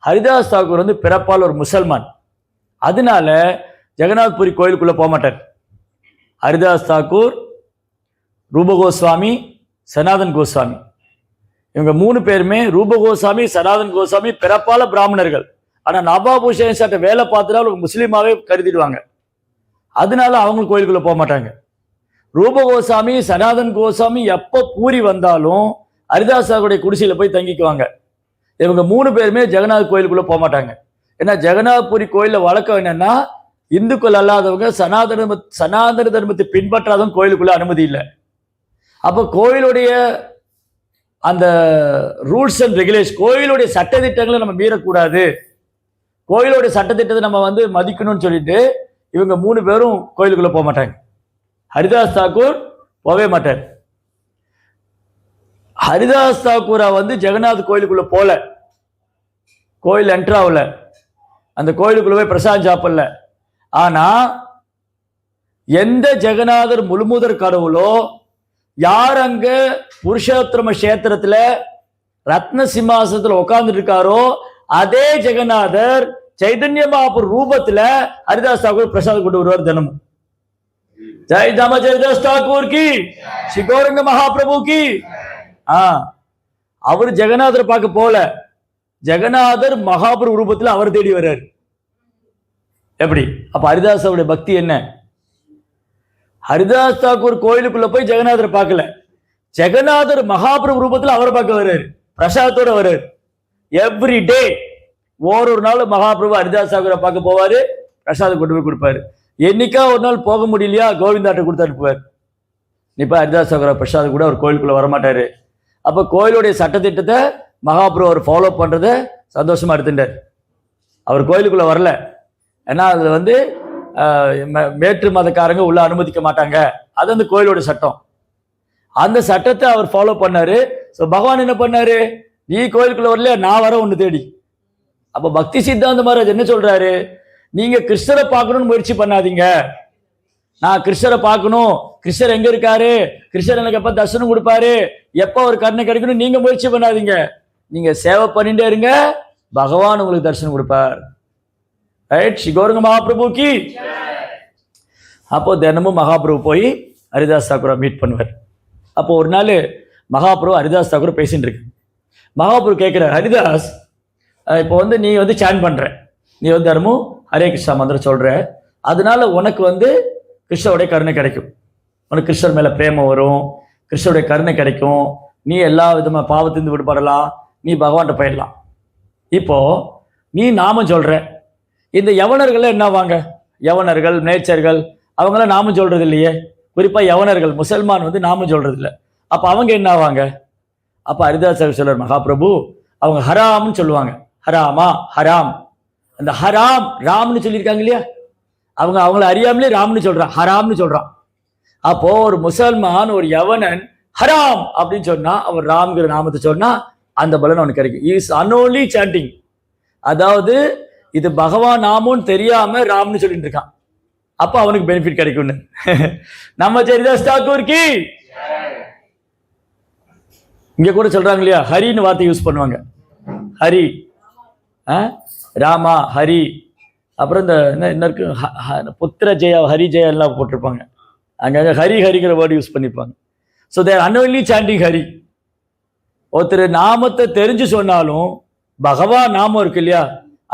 ஹரிதாஸ் தாக்கூர் பிறப்பால் ஒரு முசல்மான். அதனால ஜெகநாத் பூரி கோயிலுக்குள்ளே போக மாட்டார். ஹரிதாஸ் தாக்கூர், ரூப கோஸ்வாமி, சனாதன் கோஸ்வாமி, இவங்க 3 பேருமே, ரூப கோஸ்வாமி சனாதன் கோஸ்வாமி பிறப்பால பிராமணர்கள். ஆனால் நவாப் ஹுசைன் சாட்ட வேலை பார்த்துட்டா முஸ்லீமாவே கருதிடுவாங்க. அதனால அவங்களும் கோயிலுக்குள்ள போக மாட்டாங்க. ரூப கோஸ்வாமி சனாதன் கோஸ்வாமி எப்போ பூரி வந்தாலும் ஹரிதாஸ் தாக்கூருடைய குடிசையில போய் தங்கிக்குவாங்க. இவங்க 3 பேருமே ஜெகநாத் கோயிலுக்குள்ள போக மாட்டாங்க. ஏன்னா ஜெகநாத் பூரி கோயிலில் வழக்கம் என்னன்னா, இந்துக்கள் அல்லாதவங்க சனாதன தர்மத்தை பின்பற்றாதவங்க கோயிலுக்குள்ள அனுமதி இல்லை. அப்போ கோயிலுடைய அந்த ரூல்ஸ் அண்ட் ரெகுலேஷன், கோயிலுடைய சட்டத்திட்டங்களை நம்ம மீறக்கூடாது, கோயிலுடைய சட்டத்திட்டத்தை நம்ம மதிக்கணும்னு சொல்லிட்டு இவங்க 3 பேரும் கோயிலுக்குள்ள போக மாட்டாங்க. ஹரிதாஸ் தாக்கூர் போகவே மாட்டார். ஹரிதாஸ் தாக்கூரா வந்து ஜெகநாத் கோயிலுக்குள்ள போல, கோயில் என்டர் ஆகல, அந்த கோயிலுக்குள்ள போய் பிரசாதம் சாப்பிடல. ஆனா எந்த ஜெகநாதர் முழுமுதற் கடவுளோ, யார் அங்க புருஷோத்தம கஷேத்திரத்துல ரத்ன சிம்மாசனத்துல உட்கார்ந்துட்டு இருக்காரோ, அதே ஜெகநாதர் சைதன்ய மகாபுர் ரூபத்துல ஹரிதாஸ் தாக்கூர் பிரசாதம் கொண்டு வருவார் தினமும். ஜெய் தாம ஹரிதாஸ் தாக்கூர் கி, ஸ்ரீ கௌரங்க மகாபிரபு கி. அவர் ஜெகநாதரை பார்க்க போல, ஜெகநாதர் மகாபுர் ரூபத்துல அவர் தேடி வர்றாரு. எப்படி? அப்ப ஹரிதாஸோட பக்தி என்ன? ஹரிதாஸ் தாக்கூர் கோயிலுக்குள்ள போய் ஜெகநாதரை பார்க்கல, ஜெகநாதர் மகாபிரபு ரூபத்துல அவரை பார்க்க வர்றாரு, பிரசாதத்தோட வர்றாரு. எவ்ரி டே ஒரு நாள் மகாபிரபு ஹரிதாஸ் தாக்கூரை பார்க்க போவாரு, பிரசாதம் கொண்டு போய் கொடுப்பாரு. என்னைக்கா ஒரு நாள் போக முடியலையா, கோவிந்தாட்ட கொடுத்து அனுப்புவார். இப்ப ஹரிதாஸ் தாக்கூர் பிரசாதம் கூட அவர் கோயிலுக்குள்ள வரமாட்டாரு. அப்ப கோயிலுடைய சட்டத்திட்டத்தை மகாபிரபு அவர் ஃபாலோ பண்றத சந்தோஷமா எடுத்துட்டார். அவர் கோயிலுக்குள்ள வரல, ஏன்னா அதுல வந்து மேற்று மதக்காரங்க உள்ள அனுமதிக்க மாட்டாங்க, அது அந்த கோயிலோட சட்டம். அந்த சட்டத்தை அவர் ஃபாலோ பண்ணாரு. ஸோ பகவான் என்ன பண்ணாரு, நீ கோயிலுக்குள்ள வரல, நான் வர ஒன்று தேடி. அப்ப பக்தி சித்தாந்த மகாராஜ் என்ன சொல்றாரு, நீங்க கிருஷ்ணரை பார்க்கணும்னு முயற்சி பண்ணாதீங்க. நான் கிருஷ்ணரை பார்க்கணும், கிருஷ்ணர் எங்க இருக்காரு, கிருஷ்ணர் எனக்கு எப்ப தரிசனம் கொடுப்பாரு, எப்ப ஒரு கருணை கிடைக்கணும் நீங்க முயற்சி பண்ணாதீங்க. நீங்க சேவை பண்ணிட்டே இருங்க, பகவான் உங்களுக்கு தரிசனம் கொடுப்பார். ரைட்? ஸ்ரீ கௌரங்க மகாபிரபு கி. அப்போ தினமும் மகாபிரபு போய் ஹரிதாஸ் தாக்கூரை மீட் பண்ணுவார். அப்போ ஒரு நாள் மகாபிரபு ஹரிதாஸ் தாக்கூர் பேசிட்டு இருக்கு. மகாபிரபு கேட்கிறார், ஹரிதாஸ், இப்போ வந்து நீ வந்து சான் பண்ற, நீ வந்து தினமும் ஹரே கிருஷ்ணா மந்திரம் சொல்ற, அதனால உனக்கு வந்து கிருஷ்ணருடைய கருணை கிடைக்கும், உனக்கு கிருஷ்ணர் மேல பிரேமம் வரும், கிருஷ்ணருடைய கருணை கிடைக்கும், நீ எல்லா விதமா பாவத்திலிருந்து விடுபடலாம், நீ பகவான்கிட்ட போயிடலாம். இப்போ நீ நாமம் சொல்ற, இந்த யவனர்கள் என்னவாங்க, யவனர்கள் நேச்சர்கள் அவங்களாம் நாமம் சொல்றது இல்லையே, குறிப்பா யவனர்கள் முசல்மான் வந்து நாமம் சொல்றது இல்லை, அப்ப அவங்க என்ன ஆவாங்க? அப்ப ஹரிதாஸ் சொல்றார், மகாபிரபு அவங்க ஹராம்னு சொல்லுவாங்க, ஹராமா ஹராம். அந்த ஹராம் ராம்னு சொல்லியிருக்காங்க இல்லையா, அவங்க அவங்கள அறியாமலே ராம்னு சொல்றான், ஹராம்னு சொல்றான். அப்போ ஒரு முசல்மான் ஒரு யவனன் ஹராம் அப்படின்னு சொன்னா, அவர் ராம்ங்கிற நாமத்தை சொன்னா அந்த பலன் அவனுக்கு கிடைக்கும். இஸ் அன்ஓன்லி சாண்டிங், அதாவது இது பகவான் நாமம்னு தெரியாம ராம்னு சொல்லிட்டு இருக்கான், அப்ப அவனுக்கு பெனிஃபிட் கிடைக்கும்னு. நம்ம ஹரிதாஸ் தாக்கூர் கி. இங்க கூட சொல்றாங்க இல்லையா, ஹரின்னு வார்த்தை யூஸ் பண்ணுவாங்க, ஹரி, ராமா ஹரி. அப்புறம் இந்த என்ன இருக்கு, புத்திர ஜெயா ஹரி ஜெயா எல்லாம் போட்டிருப்பாங்க, அங்க ஹரி ஹரிங்கிற வேர்டு யூஸ் பண்ணிப்பாங்க. ஸோ தேர் அன்ஒன்லி சாண்டிங் ஹரி. ஒருத்தர் நாமத்தை தெரிஞ்சு சொன்னாலும், பகவான் நாமம் இருக்கு இல்லையா,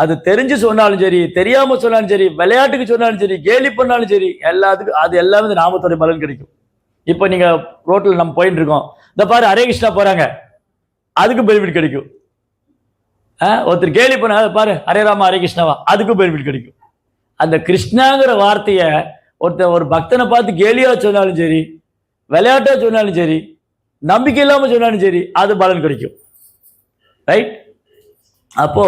அது தெரிஞ்சு சொன்னாலும் சரி, தெரியாம சொன்னாலும் சரி, விளையாட்டுக்கு சொன்னாலும் சரி, கேலி பண்ணாலும் சரி, எல்லாத்துக்கும் அது எல்லாமே இந்த நாமத்தோட பலன் கிடைக்கும். இப்போ நீங்க ரோட்ல நம்ம போயிட்டு இருக்கோம், இந்த பாரு ஹரே கிருஷ்ணா போறாங்க, அதுக்கும் பெனிஃபிட் கிடைக்கும். ஒருத்தர் கேலி பண்ண பாரு ஹரே ராமா ஹரே கிருஷ்ணாவா, அதுக்கும் பெனிஃபிட் கிடைக்கும். அந்த கிருஷ்ணாங்கிற வார்த்தைய ஒருத்தர் ஒரு பக்தனை பார்த்து கேலியா சொன்னாலும் சரி, விளையாட்டா சொன்னாலும் சரி, நம்பிக்கை இல்லாம சொன்னாலும் சரி, அது பலன் கிடைக்கும். ரைட்? அப்போ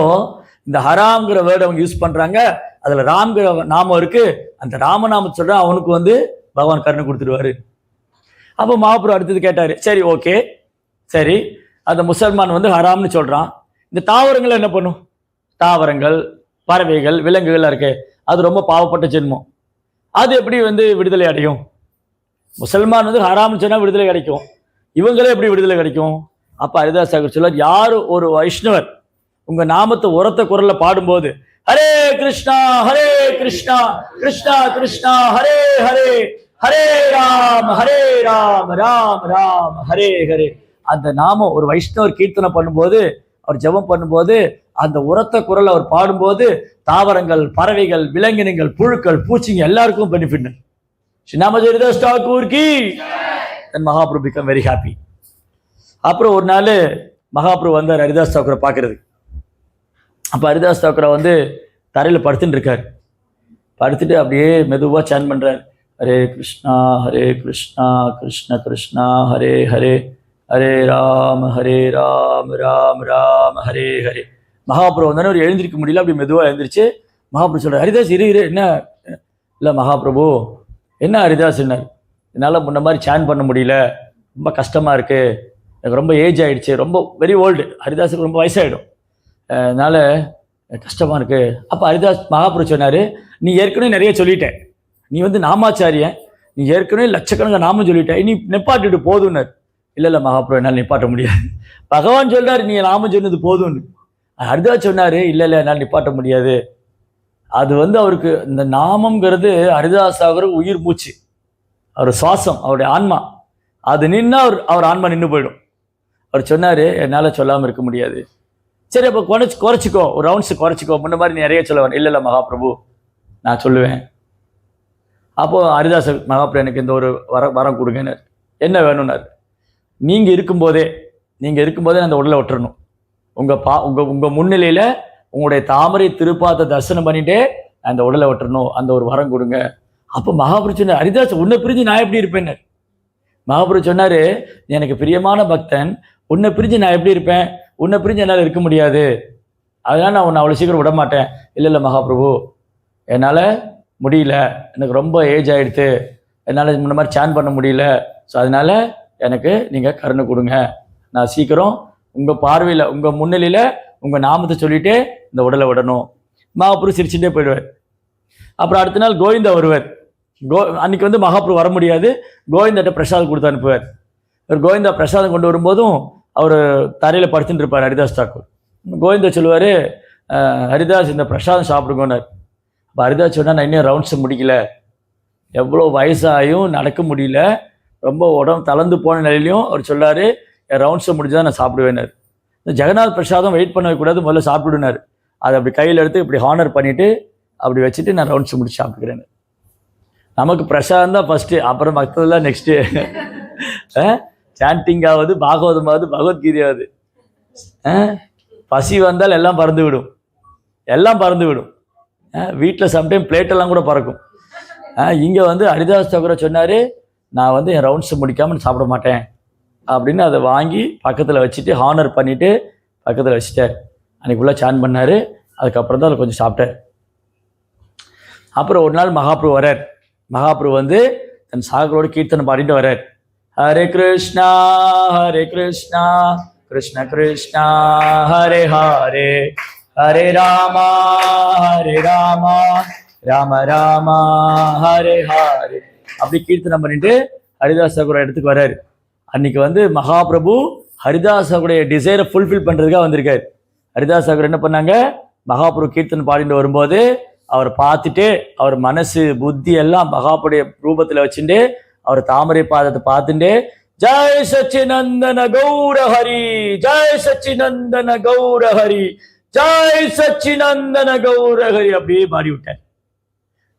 இந்த ஹராம்ங்கிற வேர்டு அவங்க யூஸ் பண்றாங்க, அதுல ராம்ங்கிற நாமம் இருக்கு, அந்த ராமநாமம் சொல்ற அவனுக்கு வந்து பகவான் கருணை கொடுத்துருவாரு. அப்போ மகாபிரபு அடுத்தது கேட்டாரு, சரி ஓகே, சரி அந்த முசல்மான் வந்து ஹராம்னு சொல்றான், இந்த தாவரங்கள் என்ன பண்ணும், தாவரங்கள் பறவைகள் விலங்குகள் இருக்கு, அது ரொம்ப பாவப்பட்ட ஜென்மம், அது எப்படி வந்து விடுதலை அடையும்? முசல்மான் வந்து ஹராம்னு சொன்னா விடுதலை கிடைக்கும், இவங்களே எப்படி விடுதலை கிடைக்கும்? அப்ப ஹரிதாஸ் தாக்கூர் சொல்றார், யார் ஒரு வைஷ்ணவர் உங்க நாமத்தை உரத்த குரல்ல பாடும்போது, ஹரே கிருஷ்ணா கிருஷ்ணா கிருஷ்ணா ஹரே ஹரே, ஹரே ராம் ராம் ராம் ஹரே ஹரே, அந்த நாமம் ஒரு வைஷ்ணவர் கீர்த்தனை பண்ணும்போது, அவர் ஜெபம் பண்ணும்போது, அந்த உரத்த குரல் அவர் பாடும்போது, தாவரங்கள் பறவைகள் விலங்கினங்கள் புழுக்கள் பூச்சிங்க எல்லாருக்கும் பெனிஃபிட். ஹரிதாஸ் தாக்கூர் கி. Mahaprabhu become very happy. அப்புறம் ஒரு நாள் மகாபிரபு வந்தார் ஹரிதாஸ் தாக்கூரை பார்க்கறதுக்கு. அப்போ ஹரிதாஸ் தாக்கூரை வந்து தரையில் படுத்துட்டு இருக்காரு, படுத்துட்டு அப்படியே மெதுவாக சான் பண்றாரு, ஹரே கிருஷ்ணா கிருஷ்ண கிருஷ்ணா ஹரே ஹரே, ஹரே ராம் ராம் ராம் ஹரே ஹரே. மகாபிரபு வந்தானே அவர் எழுந்திருக்க முடியல, அப்படி மெதுவாக எழுந்திரிச்சு மகாபிரபு சொல்றாரு, ஹரிதாஸ் இரு என்ன இல்லை மகாபிரபு, என்ன ஹரிதாஸ்னார், என்னால் முன்ன மாதிரி சேன் பண்ண முடியல, ரொம்ப கஷ்டமாக இருக்குது, எனக்கு ரொம்ப ஏஜ் ஆகிடுச்சு, ரொம்ப வெரி ஓல்டு, ஹரிதாஸுக்கு ரொம்ப வயசாகிடும், அதனால் கஷ்டமாக இருக்குது. அப்போ ஹரிதாஸ் மகாபிரபு சொன்னார், நீ ஏற்கனவே நிறைய சொல்லிட்டேன், நீ வந்து நாமாச்சாரியன், நீ ஏற்கனவே லட்சக்கணக்கான நாமம் சொல்லிட்டேன், நீ நிப்பாட்டிட்டு போதும்னார். இல்லை மகாபிரபு, என்னால் நிப்பாட்ட முடியாது, பகவான் சொல்றாரு நீ நாமம் சொன்னது போதும்னு. ஹரிதாஸ் சொன்னார், இல்லை என்னால் நிப்பாட்ட முடியாது. அது வந்து அவருக்கு இந்த நாமங்கிறது ஹரிதாஸ் அவருக்கு உயிர் மூச்சு, அவர் சுவாசம், அவருடைய ஆன்மா. அது நின்னா அவர் ஆன்மா நின்று போயிடும். அவர் சொன்னார், என்னால் சொல்லாமல் இருக்க முடியாது. சரி, அப்போ குறைச்சிக்கோ, ஒரு ரவுண்ட்ஸ் குறைச்சிக்கோ, முன்ன மாதிரி நிறைய சொல்லுவேன். இல்லை மகாபிரபு, நான் சொல்லுவேன். அப்போது ஹரிதாஸ் மகாபிரபு, எனக்கு இந்த ஒரு வரம் கொடுங்கன்னு. என்ன வேணும்னாரு, நீங்கள் இருக்கும்போதே அந்த உடலை விட்டுறணும். உங்கள் முன்னிலையில் உங்களுடைய தாமரை திருப்பாத்தை தரிசனம் பண்ணிட்டே அந்த உடலை விட்டுறணும், அந்த ஒரு வரம் கொடுங்க. அப்போ மகாபிரபு சொன்னார், ஹரிதாஸ், உன்னை பிரிஞ்சு நான் எப்படி இருப்பேன்னு. மகாபிரபு சொன்னார், எனக்கு பிரியமான பக்தன், உன்னை பிரிஞ்சு நான் எப்படி இருப்பேன், உன்னை பிரிஞ்சு என்னால் இருக்க முடியாது, அதனால் நான் உன்னை அவ்வளோ சீக்கிரம் விட மாட்டேன். இல்லை மகாபிரபு, என்னால் முடியல, எனக்கு ரொம்ப ஏஜ் ஆகிடுது, என்னால் முன்ன மாதிரி சேன் பண்ண முடியல, ஸோ அதனால் எனக்கு நீங்கள் கருணை கொடுங்க, நான் சீக்கிரம் உங்கள் பார்வையில் உங்கள் முன்னிலையில் உங்கள் நாமத்தை சொல்லிவிட்டு இந்த உடலை விடணும். மகாபிரபு சிரிச்சுட்டே போயிடுவார். அப்புறம் அடுத்த நாள் கோவிந்தா வருவார். அன்னைக்கு வந்து மகாபிரபு வர முடியாது, கோவிந்தாட்ட பிரசாதம் கொடுத்து அனுப்புவார். கோவிந்தா பிரசாதம் கொண்டு வரும்போதும் அவர் தரையில் படுத்துட்டு இருப்பார் ஹரிதாஸ் தாக்கூர். கோவிந்தா சொல்லுவார், ஹரிதாஸ் இந்த பிரசாதம் சாப்பிடுங்கன்னார். இப்போ ஹரிதாஸ் சொன்னால், நான் இன்னும் ரவுண்ட்ஸை முடிக்கல, எவ்வளோ வயசாகியும் நடக்க முடியல, ரொம்ப உடம்பு தளர்ந்து போன நிலையிலையும் அவர் சொல்லார், என் ரவுண்ட்ஸை முடிஞ்சுதான் நான் சாப்பிடுவேனார். இந்த ஜெகநாத் பிரசாதம் வெயிட் பண்ண வைக்கக்கூடாது, முதல்ல சாப்பிடுனார். அதை அப்படி கையில் எடுத்து இப்படி ஹானர் பண்ணிவிட்டு அப்படி வச்சுட்டு நான் ரவுண்ட்ஸ் முடிச்சு சாப்பிட்டுக்கிறேன். நமக்கு பிரசாதம் தான் ஃபஸ்ட்டு, அப்புறம் மற்றதெல்லாம் நெக்ஸ்ட்டு. சாண்டிங்காவது, பாகவதமாவது, பகவத்கீதையாவது. பசி வந்தால் எல்லாம் பறந்து விடும். வீட்டில் சம்டைம் பிளேட்டெல்லாம் கூட பறக்கும். இங்கே வந்து ஹரிதாஸ் தாக்கூரை சொன்னார், நான் வந்து என் ரவுண்ட்ஸ் முடிக்காமல் சாப்பிட மாட்டேன் அப்படின்னு அதை வாங்கி பக்கத்தில் வச்சுட்டு ஹானர் பண்ணிவிட்டு பக்கத்தில் வச்சுட்டார். அன்றைக்கி ஃபுல்லாக சான் பண்ணார். அதுக்கப்புறம் தான் அதை கொஞ்சம் சாப்பிட்டார். அப்புறம் ஒரு நாள் மகாபிரபு வரார். மகாபிரபு வந்து தன் சாகரோடு கீர்த்தனை பாடிட்டு வர்றார். ஹரே கிருஷ்ணா கிருஷ்ண கிருஷ்ணா ஹரே ஹரே, ஹரே ராமா ராம ராமா ஹரே ஹரே அப்படி கீர்த்தனை பண்ணிட்டு ஹரிதாஸ் தாக்கூர் இடத்துக்கு வர்றாரு. அன்னைக்கு வந்து மகாபிரபு ஹரிதாஸ் தாக்கூருடைய டிசைரை ஃபுல்ஃபில் பண்ணுறதுக்காக வந்திருக்காரு. ஹரிதாஸ் தாக்கூர் என்ன பண்ணாங்க, மகாபிரபு கீர்த்தனை பாடிட்டு வரும்போது அவர் பார்த்துட்டு அவர் மனசு புத்தி எல்லாம் மகாபுடைய ரூபத்தில் வச்சுட்டு அவர் தாமரை பாதத்தை பார்த்துட்டு ஜெய் சச்சிநந்தன கௌர ஹரி, ஜெய் சச்சிநந்தன கௌர ஹரி, ஜெய் சச்சிநந்தன கௌர ஹரி அப்படியே பாடி விட்டார்.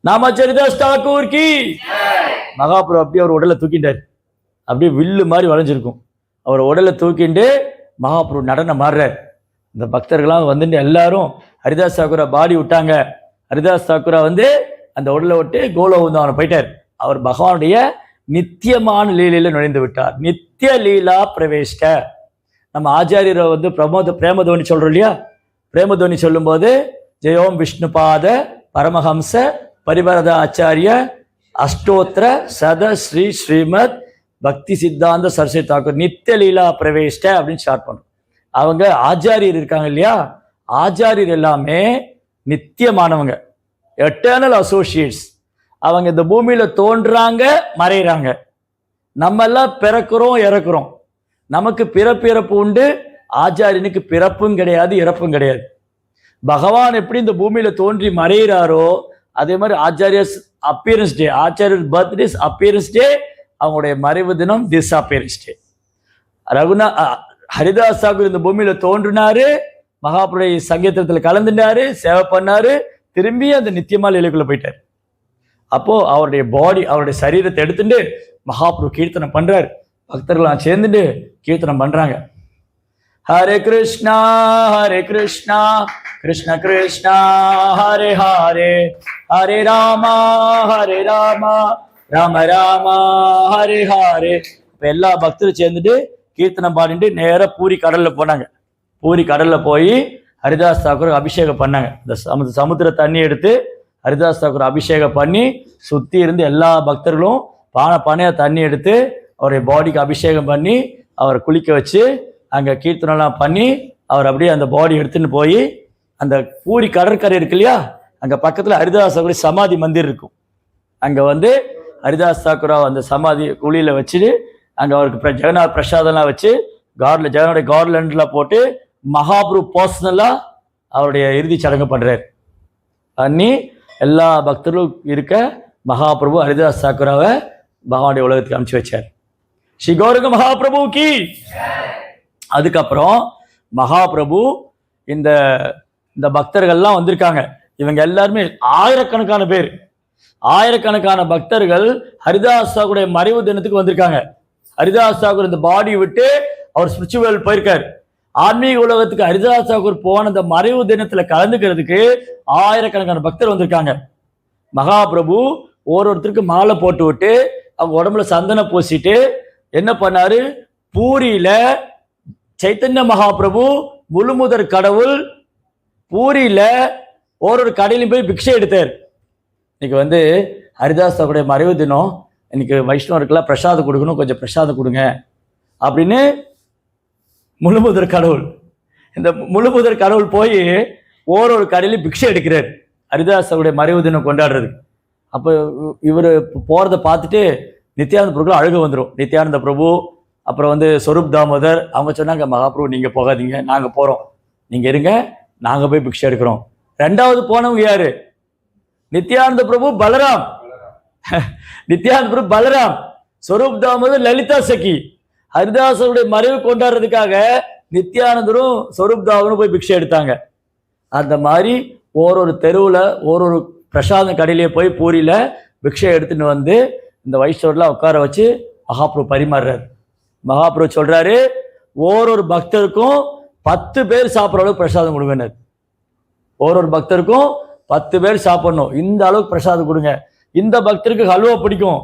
நாமச்சரிதாஸ் தாக்கூர் கி. மகாபிரபு அப்படியே அவர் உடலை தூக்கிட்டார். அப்படியே வில்லு மாதிரி வளைஞ்சிருக்கும். அவர் உடலை தூக்கிட்டு மகாபிரபு நடனம் ஆடுறார். இந்த பக்தர்கள்லாம் வந்துட்டு எல்லாரும் ஹரிதாஸ் தாக்கூரை பாடி விட்டாங்க. ஹரிதாஸ் தாக்கூரா வந்து அந்த உடலை விட்டு கோலோகந்தாவனை போயிட்டார். அவர் பகவானுடைய நித்தியமான லீலையில நுழைந்து விட்டார். நித்திய லீலா பிரவேஷ்ட. நம்ம ஆச்சாரியரை வந்து பிரேமதோனி சொல்றோம் இல்லையா, பிரேமதோனி சொல்லும் போது ஜெயோம் விஷ்ணுபாத பரமஹம்ச பரிவரத ஆச்சாரிய அஷ்டோத்திர சத ஸ்ரீ ஸ்ரீமத் பக்தி சித்தாந்த சரஸ்வதி தாக்கூர் நித்திய லீலா பிரவேஷ்ட அப்படின்னு ஸ்டார்ட் பண்ணும். அவங்க ஆச்சாரியர் இருக்காங்க இல்லையா, ஆச்சாரியர் எல்லாமே நித்தியமானவங்க, எட்டர்னல் அசோசியேட்ஸ். அவங்க இந்த பூமியில தோன்றாங்க, மறைகிறாங்க. நம்ம எல்லாம் பிறக்கிறோம், இறக்குறோம். நமக்கு பிறப்பு உண்டு, ஆச்சாரியனுக்கு பிறப்பும் கிடையாது, இறப்பும் கிடையாது. பகவான் எப்படி இந்த பூமியில தோன்றி மறைகிறாரோ அதே மாதிரி ஆச்சாரியஸ் அப்பியரன்ஸ் டே, ஆச்சாரியர் பர்த்டே அப்பியரன்ஸ் டே, அவங்களுடைய மறைவு தினம் டிஸ்அப்பியரன்ஸ் டே. ஹரிதாஸ் தாக்கூர் இந்த பூமியில தோன்றினாரு, மகாபுருடைய சங்கீதத்தில் கலந்துட்டாரு, சேவை பண்ணாரு, திரும்பி அந்த நித்தியமா லீலைக்குள்ள போயிட்டார். அப்போ அவருடைய பாடி, அவருடைய சரீரத்தை எடுத்துட்டு மகாபுரு கீர்த்தனம் பண்றாரு. பக்தர்கள்லாம் சேர்ந்துட்டு கீர்த்தனம் பண்றாங்க. ஹரே கிருஷ்ணா கிருஷ்ண கிருஷ்ணா ஹரே ஹரே, ஹரே ராமா ராம ராமா ஹரே ஹரே. இப்ப எல்லா பக்தரும் சேர்ந்துட்டு கீர்த்தனம் பாடிட்டு நேர பூரி கடல்ல போனாங்க. பூரி கடல்ல போய் ஹரிதாஸ் தாக்கூர் அபிஷேகம் பண்ணாங்க. இந்த சமுத்திர தண்ணி எடுத்து ஹரிதாஸ் தாக்கூர் அபிஷேகம் பண்ணி சுற்றி இருந்து எல்லா பக்தர்களும் பானையாக தண்ணி எடுத்து அவருடைய பாடிக்கு அபிஷேகம் பண்ணி அவரை குளிக்க வச்சு அங்கே கீர்த்தனெல்லாம் பண்ணி அவர் அப்படியே அந்த பாடி எடுத்துன்னு போய் அந்த பூரி கடற்கரை இருக்கு இல்லையா, அங்கே பக்கத்தில் ஹரிதாஸ் தாக்கூர் சமாதி மந்திர் இருக்கும். அங்கே வந்து ஹரிதாஸ் தாக்கூராவை அந்த சமாதி குழியில் வச்சுட்டு அங்கே அவருக்கு ஜெகநாத் பிரசாதம்லாம் வச்சு ஜெகனுடைய கார்லண்ட்லாம் போட்டு மகாபிரபு பர்சனலாக அவருடைய இறுதி சடங்கு பண்ணுறார். பண்ணி எல்லா பக்தர்களும் இருக்க மகாபிரபு ஹரிதாஸ் தாக்கூராவை பகவானுடைய உலகத்துக்கு அனுப்பிச்சு வச்சார். ஸ்ரீ கௌரங்க மகாபிரபு கி. அதுக்கப்புறம் மகாபிரபு இந்த இந்த பக்தர்கள்லாம் வந்திருக்காங்க. இவங்க எல்லாருமே ஆயிரக்கணக்கான பக்தர்கள் ஹரிதாஸ் தாக்கூருடைய மறைவு தினத்துக்கு வந்திருக்காங்க. ஹரிதாஸ் தாக்கூர் இந்த பாடி விட்டு அவர் ஸ்பிரிச்சுவல் போயிருக்காரு. ஆன்மீக உலகத்துக்கு ஹரிதாஸ் தாக்கூர் போன இந்த மறைவு தினத்துல கலந்துக்கிறதுக்கு ஆயிரக்கணக்கான பக்தர் வந்திருக்காங்க. மகாபிரபு ஒருத்தருக்கு மாலை போட்டு விட்டு அவங்க உடம்புல சந்தனம் பூசிட்டு என்ன பண்ணாரு, பூரியில சைத்தன்ய மகாபிரபு முழுமுதற் கடவுள் பூரியில ஒரு கடையிலும் போய் பிக்ஷை எடுத்தார். இன்னைக்கு வந்து ஹரிதாஸ் தாக்கூருடைய மறைவு தினம், இன்னைக்கு வைஷ்ணவருக்கெல்லாம் பிரசாதம் கொடுக்கணும், கொஞ்சம் பிரசாதம் கொடுங்க அப்படின்னு முழுமுதற் கடவுள், இந்த முழுமுதற் கடவுள் போய் ஒரு கடையிலும் பிக்ஷை எடுக்கிறார் ஹரிதாஸ் தாக்கூருடைய மறைவு தினம் கொண்டாடுறதுக்கு. அப்போ இவர் போகிறத பார்த்துட்டு நித்யானந்த பிரபு அழுக வந்துடும். நித்யானந்த பிரபு அப்புறம் வந்து ஸ்வரூப் தாமோதர் அவங்க சொன்னாங்க, மகாபிரபு நீங்கள் போகாதீங்க, நாங்கள் போகிறோம், நீங்கள் இருங்க, நாங்கள் போய் பிக்ஷை எடுக்கிறோம். ரெண்டாவது போனவங்க யாரு, நித்யானந்த பிரபு பலராம், நித்யானந்த பிரபு பலராம், ஸ்வரூப் தாமோதர் லலிதா சகி. ஹரிதாசருடைய மறைவு கொண்டாடுறதுக்காக நித்யானந்தரும் ஸ்வரூப் தாமோதரும் போய் பிக்ஷை எடுத்தாங்க. அந்த மாதிரி ஒரு தெருவில் ஒரு பிரசாதம் கடையிலேயே போய் பூரியில பிக்ஷை எடுத்துன்னு வந்து இந்த வைஷ்ணவர்லாம் உட்கார வச்சு மகாபிரபு பரிமாறுறாரு. மகாபிரபு சொல்றாரு, ஒரு பக்தருக்கும் 10 பேர் சாப்பிட்ற அளவுக்கு பிரசாதம் கொடுங்க. ஒரு பக்தருக்கும் 10 பேர் சாப்பிடணும், இந்த அளவுக்கு பிரசாதம் கொடுங்க. இந்த பக்தருக்கு ஹல்வா பிடிக்கும்,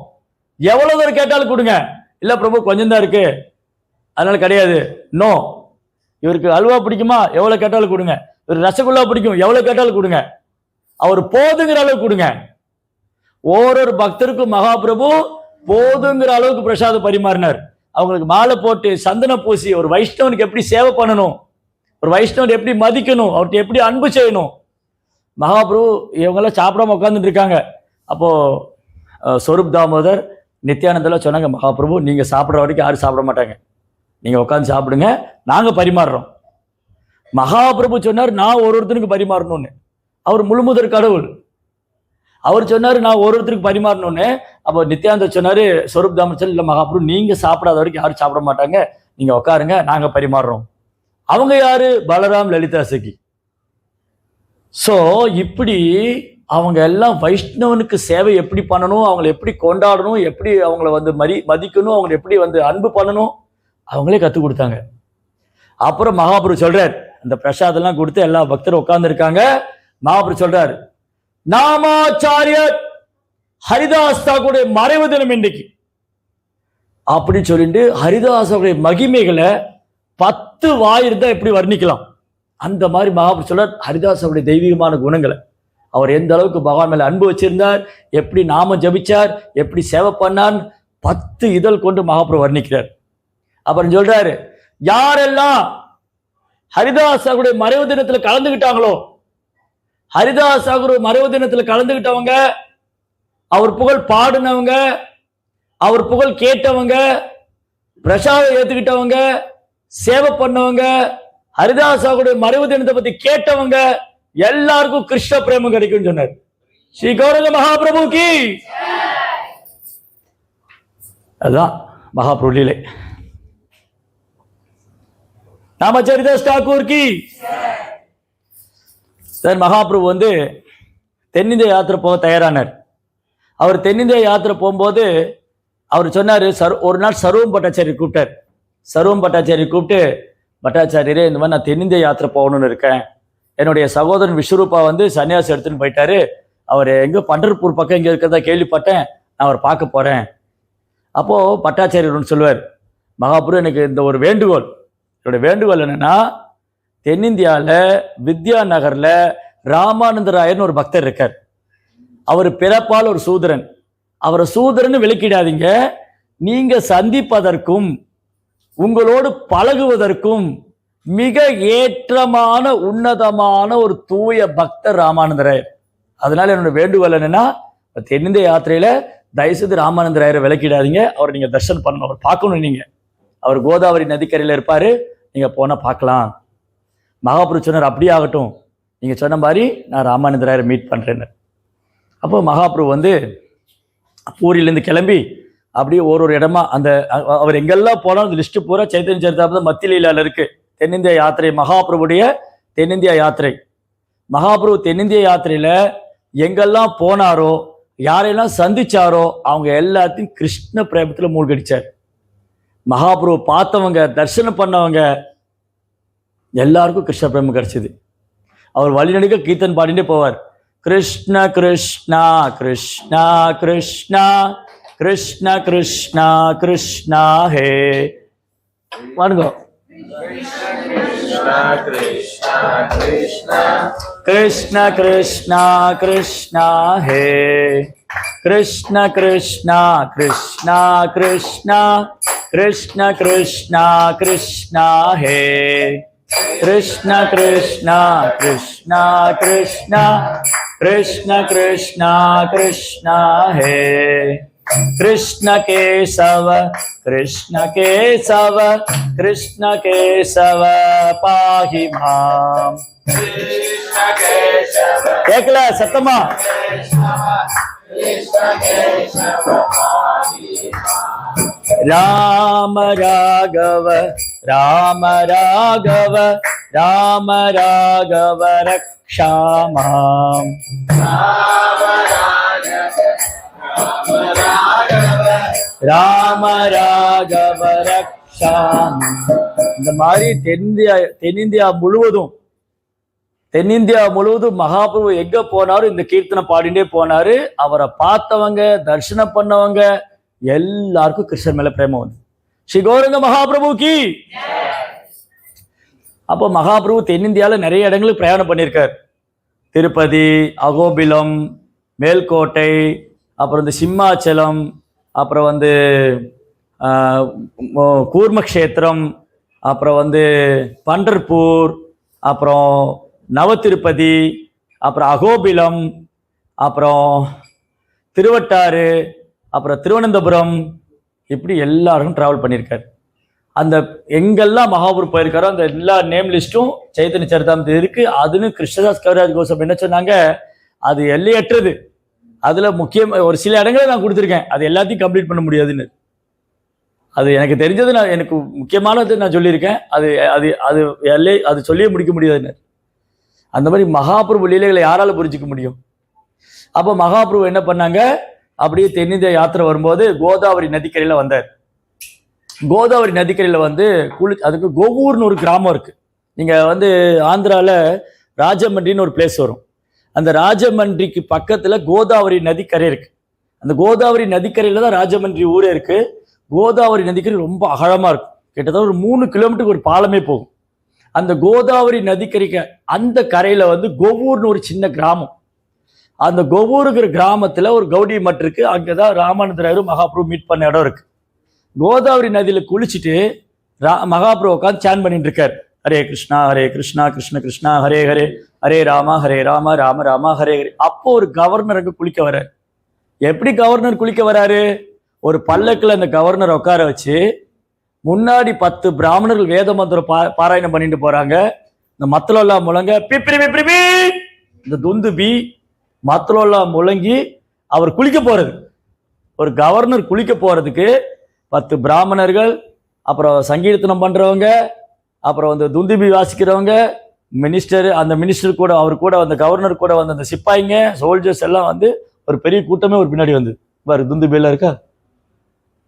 எவ்வளவு பேர் கேட்டாலும் கொடுங்க. இல்ல பிரபு கொஞ்சம் தான் இருக்கு அதனால கிடையாது, நோ. இவருக்கு ஹல்வா பிடிக்குமா, எவ்வளவு கேட்டாலும் கொடுங்க. இவருக்கு ரசகுல்லா பிடிக்கும், எவ்வளவு கேட்டாலும் கொடுங்க. அவர் போதுங்கிற அளவுக்கு கொடுங்க. ஒரு பக்தருக்கும் மகாபிரபு போதுங்கிற அளவுக்கு பிரசாதம் பரிமாறினார். அவங்களுக்கு மாலை போட்டு சந்தன பூசி ஒரு வைஷ்ணவனுக்கு எப்படி சேவை பண்ணணும், ஒரு வைஷ்ணவன் எப்படி மதிக்கணும், அவர்கிட்ட எப்படி அன்பு செய்யணும். மகாபிரபு இவங்கெல்லாம் சாப்பிடாம உட்காந்துட்டு இருக்காங்க. அப்போ ஸ்வரூப் தாமோதர் நித்யானந்தெல்லாம் சொன்னாங்க, மகாபிரபு நீங்க சாப்பிட்ற வரைக்கும் யாரும் சாப்பிட மாட்டாங்க, நீங்க உட்காந்து சாப்பிடுங்க, நாங்க பரிமாறுறோம். மகாபிரபு சொன்னார், நான் ஒருத்தருக்கு பரிமாறணும்னு. அவர் முழுமுதற் கடவுள், அவர் சொன்னாரு நான் ஒருத்தருக்கு பரிமாறணும்னு. அப்போ நித்யானந்தர் சொன்னாரு, ஸ்வரூப் தாமோதர் இல்ல மகாபிரபு நீங்க சாப்பிடாத வரைக்கும் யாரும் சாப்பிட மாட்டாங்க, நீங்க உட்காருங்க, நாங்க பரிமாறுறோம். அவங்க யாரு, பலராம் லலிதா சகி. ஸோ இப்படி அவங்க எல்லாம் வைஷ்ணவனுக்கு சேவை எப்படி பண்ணணும், அவங்களை எப்படி கொண்டாடணும், எப்படி அவங்கள வந்து மதிக்கணும், அவங்களை எப்படி வந்து அன்பு பண்ணணும், அவங்களே கற்றுக் கொடுத்தாங்க. அப்புறம் மகாபிரபு சொல்றார், அந்த பிரசாதெல்லாம் கொடுத்து எல்லா பக்தரும் உட்கார்ந்து இருக்காங்க. மகாபிரபு சொல்றாரு, நாமாச்சாரியர் ஹரிதாஸ் தாக்கூருடைய மறைவு தினம் இன்னைக்கு அப்படின்னு சொல்லிட்டு ஹரிதாஸுடைய மகிமைகளை 10 வாய் இருந்தா எப்படி வர்ணிக்கலாம், அந்த மாதிரி மகாபிரபு சொல்றார். ஹரிதாஸுடைய தெய்வீகமான குணங்களை, அவர் எந்த அளவுக்கு பகவான் மேல அன்பு வச்சிருந்தார், எப்படி நாம ஜபிச்சார், எப்படி சேவை பண்ணார், 10 இதழ் கொண்டு மகாபிரபு வர்ணிக்கிறார். அப்புறம் சொல்றாரு, யாரெல்லாம் ஹரிதாஸ் தாக்கூருடைய மறைவு தினத்துல கலந்துகிட்டாங்களோ, ஹரிதாஸ் தாக்கூர் மறைவு தினத்துல கலந்துகிட்டவங்க, அவர் புகழ் பாடினவங்க, அவர் புகழ் கேட்டவங்க, பிரசாதம் ஏத்துக்கிட்டவங்க, சேவை பண்ணவங்க, ஹரிதாஸ் தாக்கூருடைய மறைவு தினத்தை பத்தி கேட்டவங்க எல்லாருக்கும் கிருஷ்ண பிரேமம் கிடைக்கும் சொன்னார். ஸ்ரீ கௌரங்க மகாபிரபு கி. அதுதான் மகாபிரபு லீலை. நாமச்சரிதாஸ் தாக்கூர் கி. மகாபிரபு வந்து தென்னிந்திய யாத்திரை போக தயாரானார். அவர் தென்னிந்திய யாத்திரை போகும்போது அவர் சொன்னார், ஒரு நாள் சர்வம் பட்டாச்சாரி கூப்பிட்டார். சர்வம் பட்டாச்சாரி கூப்பிட்டு, பட்டாச்சாரியரே இந்த மாதிரி நான் தென்னிந்திய யாத்திரை போகணும்னு இருக்கேன், என்னுடைய சகோதரன் விஸ்வரூபா வந்து சன்னியாசி எடுத்துன்னு போயிட்டாரு, அவர் எங்க பண்டர்பூர் பக்கம் இங்க இருக்கிறதா கேள்விப்பட்டேன், நான் அவர் பார்க்க போறேன். அப்போ பட்டாச்சாரியர் ஒன்று சொல்லுவார், மகாபிரபு எனக்கு இந்த ஒரு வேண்டுகோள், என்னோட வேண்டுகோள் என்னன்னா, தென்னிந்தியாவில் வித்யா நகர்ல ராமானந்தராயர்னு ஒரு பக்தர் இருக்கார். அவர் பிறப்பால் ஒரு சூதரன். அவரை சூதரன்னு விளக்கிடாதீங்க. நீங்க சந்திப்பதற்கும் உங்களோடு பழகுவதற்கும் மிக ஏற்றமான உன்னதமான ஒரு தூய பக்தர் ராமானந்தராயர். அதனால என்னோட வேண்டுகோள் என்னன்னா, தென்னிந்திய யாத்திரையில தயவுசெய்து ராமானந்தராயரை விளக்கிடாதீங்க. அவரை நீங்க தரிசனம் பண்ணணும், அவர் பார்க்கணும். நீங்க அவர் கோதாவரி நதிக்கரையில இருப்பாரு, நீங்க போனா பார்க்கலாம். மகாபுரு சொன்னார், அப்படியே ஆகட்டும், நீங்க சொன்ன மாதிரி நான் ராமானந்தராயரை மீட் பண்றேன்னு. அப்போ மகாபுரு வந்து பூரியிலேருந்து கிளம்பி அப்படியே ஒரு இடமா அந்த அவர் எங்கெல்லாம் போனாலும் அந்த லிஸ்ட் பூரா சைத்தன்ய சரிதாமிரதம் மத்தியில இருக்கு. தென்னிந்திய யாத்திரை, மகாபிரபுடைய தென்னிந்திய யாத்திரை. மகாபிரபு தென்னிந்திய யாத்திரையில எங்கெல்லாம் போனாரோ, யாரையெல்லாம் சந்திச்சாரோ, அவங்க எல்லாத்தையும் கிருஷ்ண பிரேமத்துல மூழ்கடிச்சார். மகாபிரபு பார்த்தவங்க, தரிசனம் பண்ணவங்க எல்லாருக்கும் கிருஷ்ண பிரேமம் கிடைச்சது. அவர் வழிநடுக்க கீர்த்தன் பாடிட்டே போவார். கிருஷ்ண கிருஷ்ணா கிருஷ்ணா கிருஷ்ணா கிருஷ்ண கிருஷ்ணா கிருஷ்ணா ஹே. வாங்க, கிருஷ்ண கிருஷ்ணா கிருஷ்ணா ஹே, கிருஷ்ண கிருஷ்ணா கிருஷ்ணா கிருஷ்ணா கிருஷ்ண கிருஷ்ணா கிருஷ்ணா ஹே, கிருஷ்ண கிருஷ்ணா கிருஷ்ணா கிருஷ்ணா கிருஷ்ண கிருஷ்ணா கிருஷ்ணா ஹே, கிருஷ்ண கேசவ கிருஷ்ண கேசவ கிருஷ்ண கேசவ பாஹி மாம். கேட்கல சத்தமா? ராம ராகவ ராம ராகவ ராம ராகவ ரக்ஷா மாம். ராம ராகவ ரக்ஷா. இந்த மாதிரி தென்னிந்தியா முழுவதும் மகாபிரபு எங்க போனாரு இந்த கீர்த்தனை பாடிண்டே போனாரு. அவரை பார்த்தவங்க, தரிசனம் பண்ணவங்க எல்லாருக்கும் கிருஷ்ணர் மேல பிரேமம் வந்து. ஸ்ரீ கௌரங்க மகாபிரபு கி. அப்போ மகாபிரபு தென்னிந்தியால நிறைய இடங்களுக்கு பிரயாணம் பண்ணியிருக்கார். திருப்பதி, அகோபிலம், மேல்கோட்டை, அப்புறம் இந்த சிம்மாச்சலம், அப்புறம் வந்து கூர்மக்ஷேத்திரம், அப்புறம் வந்து பண்டர்பூர், அப்புறம் நவதிருப்பதி, அப்புறம் அகோபிலம், அப்புறம் திருவட்டாறு, அப்புறம் திருவனந்தபுரம், இப்படி எல்லாருக்கும் டிராவல் பண்ணியிருக்காரு. அந்த எங்கெல்லாம் மகாபுரு போயிருக்காரோ அந்த எல்லா நேம் லிஸ்ட்டும் சைத்தன்ய சரிதாமிரதம் இருக்கு. அதுன்னு கிருஷ்ணதாஸ் கவிராஜ் கோசம் என்ன சொன்னாங்க, அது எல்லையற்றது. அதுல முக்கியம் ஒரு சில இடங்களை நான் கொடுத்துருக்கேன், அது எல்லாத்தையும் கம்ப்ளீட் பண்ண முடியாதுன்னு. அது எனக்கு தெரிஞ்சது, எனக்கு முக்கியமானது நான் சொல்லியிருக்கேன். அது அது அது எல்லை அது சொல்லியே முடிக்க முடியாதுன்னு. அந்த மாதிரி மகாபிரபு லீலைகளை யாரால புரிஞ்சிக்க முடியும்? அப்போ மகாபிரபு என்ன பண்ணாங்க, அப்படியே தென்னிந்திய யாத்திரை வரும்போது கோதாவரி நதிக்கரையில வந்தார். கோதாவரி நதிக்கரையில வந்து அதுக்கு கோவூர்னு ஒரு கிராமம் இருக்கு. நீங்க வந்து ஆந்திரால ராஜமன்றின்னு ஒரு பிளேஸ் வரும். அந்த ராஜமன்றிக்கு பக்கத்துல கோதாவரி நதிக்கரை இருக்கு. அந்த கோதாவரி நதிக்கரையில தான் ராஜமன்றி ஊரே இருக்கு. கோதாவரி நதிக்கரை ரொம்ப அகலமா இருக்கும். கிட்டத்தட்ட ஒரு 3 கிலோமீட்டருக்கு ஒரு பாலமே போகும். அந்த கோதாவரி நதிக்கரைக்கு அந்த கரையில வந்து கோவூர்னு ஒரு சின்ன கிராமம். அந்த கோவூருங்கிற கிராமத்துல ஒரு கௌடி மட் இருக்கு. அங்கதான் ராமானந்தராயரும் மகாபிரபு மீட் பண்ண இடம் இருக்கு. கோதாவரி நதியில குளிச்சுட்டு மகாபிரபு உட்காந்து சான் பண்ணிட்டு இருக்காரு. ஹரே கிருஷ்ணா கிருஷ்ண கிருஷ்ணா ஹரே ஹரே, ஹரே ராமா ராம ராமா ஹரே ஹரே. அப்போ ஒரு கவர்னர் அங்க குளிக்க வர்றாரு. எப்படி கவர்னர் குளிக்க வராரு? ஒரு பல்லக்கில் அந்த கவர்னர் உட்கார வச்சு முன்னாடி 10 பிராமணர்கள் வேத மந்திரம் பாராயணம் பண்ணிட்டு போறாங்க. இந்த மத்தலோல்லா முழங்க பிப்ரி பிப்ரி, இந்த துந்துபி மத்தலோல்லா முழங்கி அவர் குளிக்க போறது. ஒரு கவர்னர் குளிக்க போறதுக்கு 10 பிராமணர்கள், அப்புறம் சங்கீர்த்தனம் பண்றவங்க, அப்புறம் வந்து துந்துபி வாசிக்கிறவங்க, மினிஸ்டர், அந்த மினிஸ்டர் கூட, அவர் கூட அந்த கவர்னர் கூட வந்து அந்த சிப்பாய்ங்க, சோல்ஜர்ஸ் எல்லாம் வந்து ஒரு பெரிய கூட்டமே ஒரு பின்னாடி வந்து பாரு. துந்துபில இருக்கா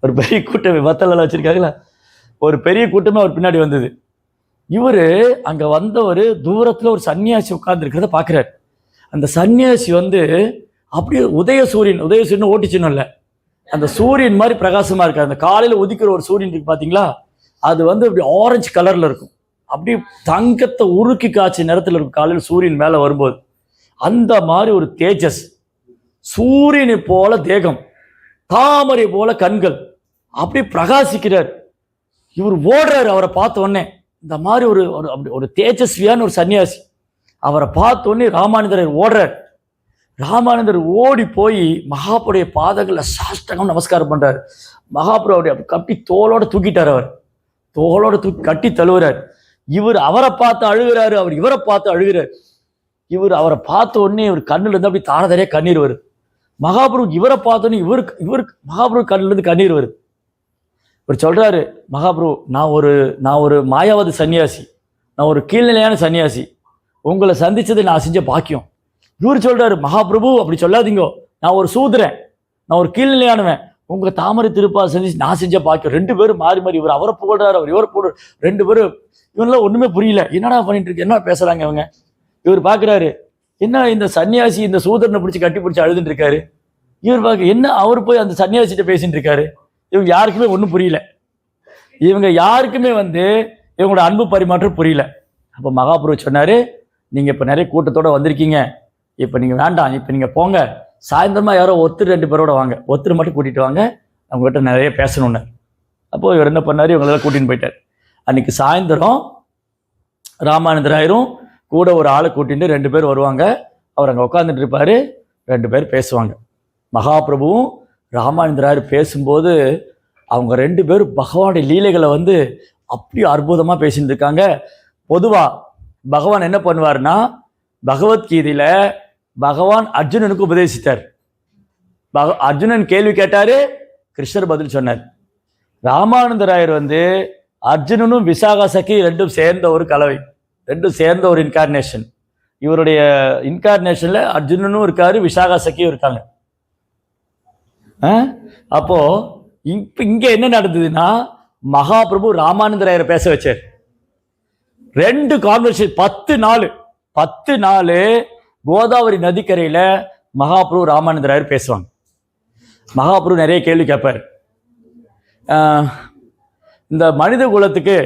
ஒரு பெரிய கூட்டமே, வத்தல வச்சிருக்காங்களா, ஒரு பெரிய கூட்டமே அவர் பின்னாடி வந்தது. இவரு அங்க வந்தவர் தூரத்துல ஒரு சன்னியாசி உட்கார்ந்து இருக்கிறத பாக்குறாரு. அந்த சன்னியாசி வந்து அப்படியே உதயசூரியன் ஓட்டிச்சுன்னு இல்லை, அந்த சூரியன் மாதிரி பிரகாசமா இருக்காரு. அந்த காலையில உதிக்கிற ஒரு சூரியன் இருக்கு பாத்தீங்களா, அது வந்து அப்படி ஆரஞ்சு கலர்ல இருக்கும். அப்படி தங்கத்தை உருக்கி காய்ச்சி நிறத்துல இருக்கும் காலையில் சூரியன் மேல வரும்போது. அந்த மாதிரி ஒரு தேஜஸ் சூரியனை போல தேகம், தாமரை போல கண்கள், அப்படி பிரகாசிக்கிறார். இவர் ஓடுறாரு அவரை பார்த்த உடனே. இந்த மாதிரி ஒரு ஒரு தேஜஸ்வியான ஒரு சன்னியாசி. அவரை பார்த்த உடனே ராமானந்தர் ஓடுறார். ராமானந்தர் ஓடி போய் மகாபுருடைய பாதங்களில் சாஷ்டகம் நமஸ்காரம் பண்றாரு. மகாபுருடைய கட்டி தோளோட தூக்கிட்டார். அவர் தோளோட தூக்கி கட்டி தழுவுறார். இவர் அவரை பார்த்து அழுகிறாரு, அவர் இவரை பார்த்து அழுகிறார். இவர் அவரை பார்த்த உடனே இவர் கண்ணுல இருந்து அப்படி தாரதாரியா கண்ணீர் வருது. மகாபுரு இவரை பார்த்தோன்னே இவருக்கு மகாபுரு கண்ணுல இருந்து கண்ணீர் வருது. இவர் சொல்றாரு, மகாபுரு நான் ஒரு மாயாவதி சன்னியாசி, நான் ஒரு கீழ்நிலையான சன்னியாசி, உங்களை சந்திச்சது நான் செஞ்ச பாக்கியம். இவர் சொல்றாரு, மகாபிரபு அப்படி சொல்லாதீங்க, நான் ஒரு சூதுறேன், நான் ஒரு கீழ்நிலையானவன், உங்க தாமரை திருப்பா சந்திச்சு நான் செஞ்ச பாக்கியம். ரெண்டு பேரும் மாறி மாறி இவர் அவரை புகழ்றாரு, அவர் இவரை போடுறாரு. ரெண்டு பேரும் இவனெல்லாம் ஒண்ணுமே புரியல, என்னடா பண்ணிட்டு இருக்கு, என்ன பேசுறாங்க இவங்க. இவர் பாக்குறாரு, என்ன இந்த சன்னியாசி இந்த சூதரனை பிடிச்சி கட்டி பிடிச்சி அழுதுட்டு இருக்காரு. இவர் பார்க்க என்ன அவர் போய் அந்த சன்னியாசிட்ட பேசிட்டு இருக்காரு. இவங்க யாருக்குமே ஒன்றும் புரியல. இவங்க யாருக்குமே இவங்களோட அன்பு பரிமாற்றம் புரியல. அப்போ மகாபுரு சொன்னாரு, நீங்க இப்ப நிறைய கூட்டத்தோட வந்திருக்கீங்க, இப்ப நீங்க வேண்டாம், இப்ப நீங்க போங்க, சாயந்தரமா யாரோ ஒருத்தர் ரெண்டு பேரோட வாங்க, ஒருத்தர் மட்டும் கூட்டிட்டு வாங்க, அவங்ககிட்ட நிறைய பேசணும்னு. அப்போ இவர் என்ன பண்ணாரு, இவங்களெல்லாம் கூட்டின்னு போயிட்டார். அன்னைக்கு சாயந்தரம் ராமானந்தராயரும் கூட ஒரு ஆளை கூட்டிட்டு ரெண்டு பேர் வருவாங்க. அவர் அங்கே உட்காந்துட்டு இருப்பாரு, ரெண்டு பேர் பேசுவாங்க. மகாபிரபுவும் ராமானந்தராயர் பேசும்போது அவங்க ரெண்டு பேரும் பகவானுடைய லீலைகளை அப்படி அற்புதமா பேசிட்டு இருக்காங்க. பொதுவா பகவான் என்ன பண்ணுவார்னா, பகவத்கீதையில பகவான் அர்ஜுனனுக்கு உபதேசித்தார். அர்ஜுனன் கேள்வி கேட்டாரு, கிருஷ்ணர் பதில் சொன்னார். ராமானந்தராயர் அர்ஜுனனும் விசாகா சகி ரெண்டும் சேர்ந்த ஒரு கலவை, ரெண்டும் சேர்ந்த ஒரு இன்கார்னேஷன். இவருடைய இன்கார்னேஷன்ல அர்ஜுனனும் இருக்காரு, விசாகா சகியும் இருக்காங்க. அப்போ இங்க என்ன நடந்ததுன்னா, மகாபிரபு ராமானந்தராயரை பேச வச்சார். ரெண்டு கான்வர்சேஷன் 10 நாள் கோதாவரி நதிக்கரையில மகாபிரபு ராமானந்தராயர் பேசுவாங்க. மகாபிரபு நிறைய கேள்வி கேட்பார். இந்த மனித குலத்துக்கு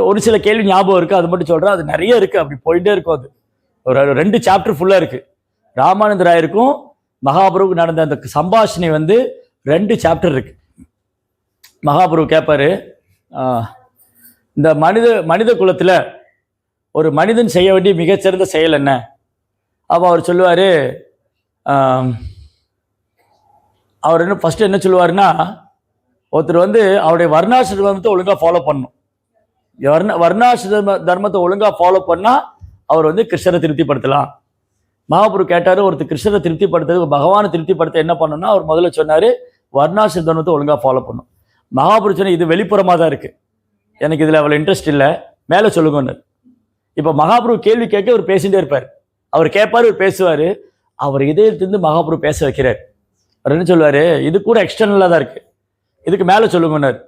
ஒரு சில கேள்வி ஞாபகம் இருக்கு, அது மட்டும் சொல்றேன். அது நிறைய இருக்கு, அப்படி போயிட்டே இருக்கும். அது ஒரு 2 சாப்டர் ஃபுல்லா இருக்கு. ராமானந்தராயருக்கும் மகாபிரபுக்கு நடந்த அந்த சம்பாஷணை 2 சாப்டர் இருக்கு. மகாபிரபு கேட்பாரு, இந்த மனித குலத்துல ஒரு மனிதன் செய்ய வேண்டிய மிகச்சிறந்த செயல் என்ன? அப்போ அவர் சொல்லுவாரு, அவர் ஃபர்ஸ்ட் என்ன சொல்லுவாருன்னா, ஒருத்தர் அவருடைய வர்ணாசிரமத்தை ஒழுங்கா ஃபாலோ பண்ணணும். வர்ணாசிரம தர்மத்தை ஒழுங்கா ஃபாலோ பண்ணா அவர் கிருஷ்ணரை திருப்திப்படுத்தலாம். மகாபுரு கேட்டாரு, ஒருத்தர் கிருஷ்ணரை திருப்திப்படுத்துறது, பகவானை திருப்திப்படுத்த என்ன பண்ணணும்னா, அவர் முதல்ல சொன்னாரு, வர்ணாசிரம தர்மத்தை ஒழுங்கா ஃபாலோ பண்ணும். மகாபுரு சொன்ன, இது வெளிப்புறமா தான் இருக்கு, எனக்கு இதுல அவ்வளவு இன்ட்ரெஸ்ட் இல்லை, மேல சொல்லுங்க. இப்ப மகாபுரு கேள்வி கேட்க அவர் பேசிட்டே இருப்பார். அவர் கேட்பாரு, அவர் பேசுவாரு. அவர் இதயத்திலிருந்து மகாபுரு பேச வைக்கிறார். அவர் என்ன சொல்லுவாரு, இது கூட எக்ஸ்டர்னலா தான் இருக்கு, இதுக்கு மேல சொல்லுங்கன்னார்.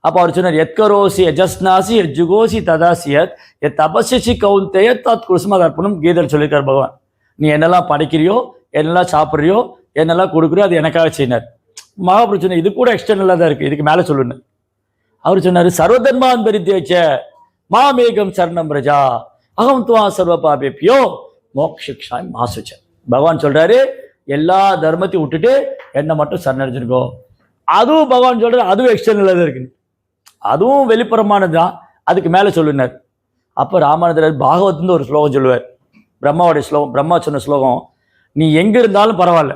அப்ப அவர் சொன்னார், எத்கரோசி எஜஸ்னாசி ஜுகோசி ததாசியத் எத் தபசி கவுந்தேய தத் குசுமதர்ப்பணம் கீதர் சொல்லியிருக்கார் பகவான். நீ என்னெல்லாம் படைக்கிறியோ, என்னெல்லாம் சாப்பிட்றியோ, என்னெல்லாம் கொடுக்குறியோ அது எனக்காக செய்யினார். மகாபுரு சொன்னார், இது கூட எக்ஸ்டர்னலா தான் இருக்கு, இதுக்கு மேல சொல்லுங்க. அவர் சொன்னாரு, சர்வதர்மான் பரித்யஜ மாமேகம் சரணம் பிரஜா அகம் துவா சர்வ பாபேபியோ மோக்ஷாய் மாசுச்ச. பகவான் சொல்றாரு, எல்லா தர்மத்தையும் விட்டுட்டு என்ன மட்டும் சரணடைஞ்சிருக்கோ. அதுவும் பகவான் சொல்றாரு, அதுவும் எக்ஸ்டர்னலா தான் இருக்கு, அதுவும் வெளிப்புறமானதுதான், அதுக்கு மேல சொல்லுனார். அப்ப ராமானந்தர் பாகவத்னு ஒரு ஸ்லோகம் சொல்லுவார், பிரம்மாவுடைய ஸ்லோகம். பிரம்மா சொன்ன ஸ்லோகம், நீ எங்க இருந்தாலும் பரவாயில்ல,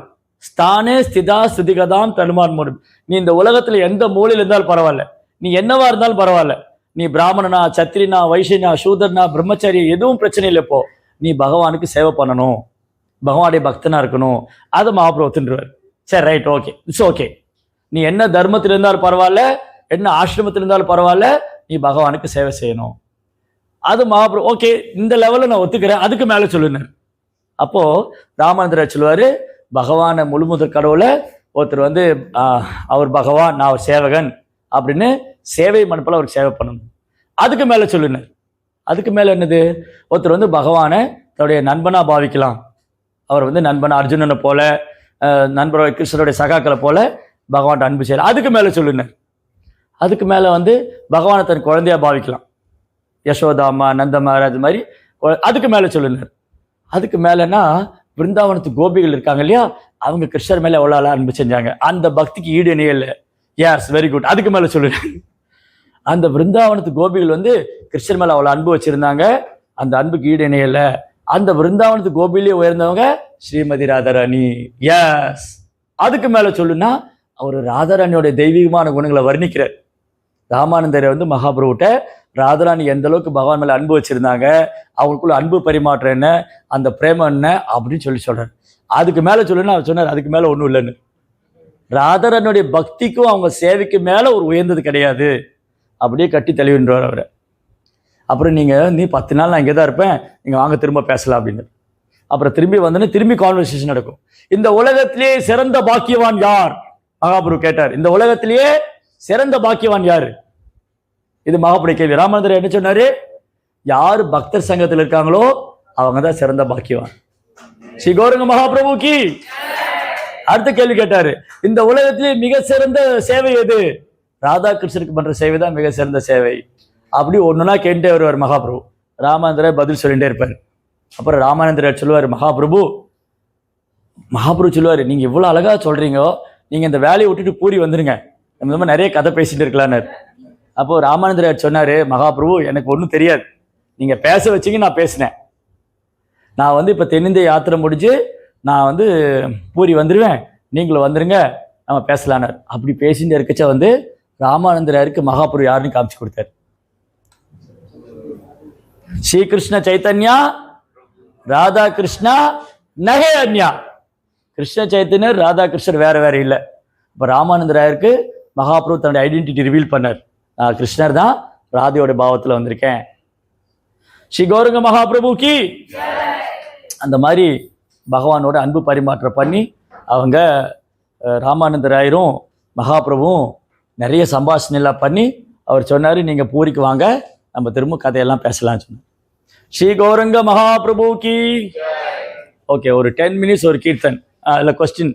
ஸ்தானே ஸ்திதா ஸ்திதிகதாம் தனுமான் மூலம், நீ இந்த உலகத்துல எந்த மூலையில் இருந்தாலும் பரவாயில்ல, நீ என்னவா இருந்தாலும் பரவாயில்ல, நீ பிராமணனா, சத்திரினா, வைசியனா, சூதர்னா, பிரம்மச்சாரி, எதுவும் பிரச்சனை இல்லை. இப்போ நீ பகவானுக்கு சேவை பண்ணணும், பகவானுடைய பக்தனா இருக்கணும். அதை மகாபிரபு ஒத்துன்றார். சரி, ரைட், ஓகே, இட்ஸ் ஓகே. நீ என்ன தர்மத்தில் இருந்தாலும் பரவாயில்ல, என்ன ஆசிரமத்தில் இருந்தாலும் பரவாயில்ல, நீ பகவானுக்கு சேவை செய்யணும். அது மகாபிரபு ஓகே, இந்த லெவலில் நான் ஒத்துக்கிறேன், அதுக்கு மேலே சொல்லுனார். அப்போ ராமானந்தராயர் சொல்லுவாரு, பகவானை முழுமுதற் கடவுளை ஒருத்தர் அவர் பகவான், நான் அவர் சேவகன் அப்படின்னு சேவை மனப்பில் அவருக்கு சேவை பண்ணணும். அதுக்கு மேலே சொல்லுனார். அதுக்கு மேலே என்னது, ஒருத்தர் பகவானை தன்னுடைய நண்பனா பாவிக்கலாம். அவர் நண்பனா அர்ஜுனனை போல, நண்பர் கிருஷ்ணருடைய சகாக்களை போல பகவான் அன்பு செய்யலாம். அதுக்கு மேலே சொல்லுனார். அதுக்கு மேலே பகவானை தன் குழந்தையா பாவிக்கலாம், யசோதா அம்மா, நந்த மகாராஜ் மாதிரி. அதுக்கு மேலே சொல்லுனார். அதுக்கு மேலேன்னா பிருந்தாவனத்து கோபிகள் இருக்காங்க இல்லையா, அவங்க கிருஷ்ணர் மேல எவ்வளவு அன்பு செஞ்சாங்க. அந்த பக்திக்கு ஈடு இணையல. S, very good. அதுக்கு மேல சொல்லுங்க. அந்த பிருந்தாவனத்து கோபிகள் வந்து கிருஷ்ணர் மேல அவ்வளவு அன்பு வச்சிருந்தாங்க. அந்த அன்புக்கு ஈடு இணையல. அந்த பிருந்தாவனத்து கோபிலேயே உயர்ந்தவங்க ஸ்ரீமதி ராதாராணி. எஸ், அதுக்கு மேல சொல்லுன்னா அவர் ராதாராணியோட தெய்வீகமான குணங்களை வர்ணிக்கிறார். ராமானந்தரை வந்து மகாபிரபுட்ட ராதாராணி எந்த அளவுக்கு பகவான் மேல அன்பு வச்சிருந்தாங்க, அவங்களுக்குள்ள அன்பு பரிமாற்றம் என்ன, அந்த பிரேமம் என்ன அப்படின்னு சொல்றாரு. அதுக்கு மேல சொல்லுன்னா அவர் சொன்னார், அதுக்கு மேல ஒண்ணும் இல்லைன்னு. ராதாராணியோடைய பக்திக்கும் அவங்க சேவைக்கு மேல ஒரு உயர்ந்தது கிடையாது. அப்படியே கட்டி தெளிவுன்றார் அவரை. அப்புறம் நீ 10 நாள் நான் இங்கே தான் இருப்பேன், நீங்க வாங்க திரும்ப பேசலாம் அப்படின்னு. அப்புறம் திரும்பி வந்தோன்னு திரும்பி கான்வர்சேஷன் நடக்கும். இந்த உலகத்திலேயே சிறந்த பாக்கியவான் யார்? மகாபிரபு கேட்டார், இந்த உலகத்திலேயே சிறந்த பாக்கியவான் யாரு? இது மகாபிரபு கேள்வி. ராமானந்தர் என்ன சொன்னாரு? யாரு பக்தர் சங்கத்தில் இருக்காங்களோ அவங்க தான் சிறந்த பாக்கியவான். ஸ்ரீ கௌரங்க மகாபிரபுக்கு அடுத்த கேள்வி கேட்டாரு, இந்த உலகத்திலே மிக சிறந்த சேவை எது? ராதாகிருஷ்ணருக்கு பண்ற சேவை தான் மிக சிறந்த சேவை. அப்படி ஒண்ணுனா கேட்டே வருவார் மகாபிரபு. ராமானந்தரை பதில் சொல்லிட்டே இருப்பார். அப்புறம் ராமானந்தர் சொல்லுவார், மகாபிரபு சொல்லுவாரு, நீங்க இவ்வளவு அழகா சொல்றீங்க, நீங்க இந்த வேலையை விட்டுட்டு பூரி வந்துருங்க, நம்ம இந்த மாதிரி நிறைய கதை பேசிட்டு இருக்கலான்னு. அப்போ ராமானந்தர் சொன்னாரு, மகாபிரபு எனக்கு ஒன்றும் தெரியாது, நீங்க பேச வச்சீங்க, நான் பேசினேன். நான் வந்து இப்ப தென்னிந்திய யாத்திரை முடிஞ்சு நான் வந்து பூரி வந்துருவேன், நீங்களும் வந்துருங்க, நம்ம பேசலானார். அப்படி பேசிட்டு இருக்கச்ச வந்து ராமானந்தருக்கு மகாபிரபு யாருன்னு காமிச்சு கொடுத்தாரு. ஸ்ரீகிருஷ்ண சைத்தன்யா ராதா கிருஷ்ணா நகே அன்யா. கிருஷ்ண சைத்தன்யர் ராதா கிருஷ்ணர் வேற வேற இல்லை. இப்போ ராமானந்தராயருக்கு மகாபிரபு தன்னுடைய ஐடென்டிட்டி ரிவீல் பண்ணார், நான் கிருஷ்ணர் தான் ராதையோட பாவத்தில் வந்திருக்கேன். ஸ்ரீ கௌரங்க மகாபிரபுக்கு அந்த மாதிரி பகவானோட அன்பு பரிமாற்றம் பண்ணி அவங்க ராமானந்தராயரும் மகாபிரபுவும் நிறைய சம்பாஷணைலாம் பண்ணி அவர் சொன்னார், நீங்கள் பூரிக்கு வாங்க, நம்ம திரும்ப கதையெல்லாம் பேசலாம்னு சொன்னார். ஸ்ரீ கௌரங்க மகாபிரபுக்கு ஓகே, ஒரு 10 minutes ஒரு கீர்த்தன். இல்லை கொஸ்டின்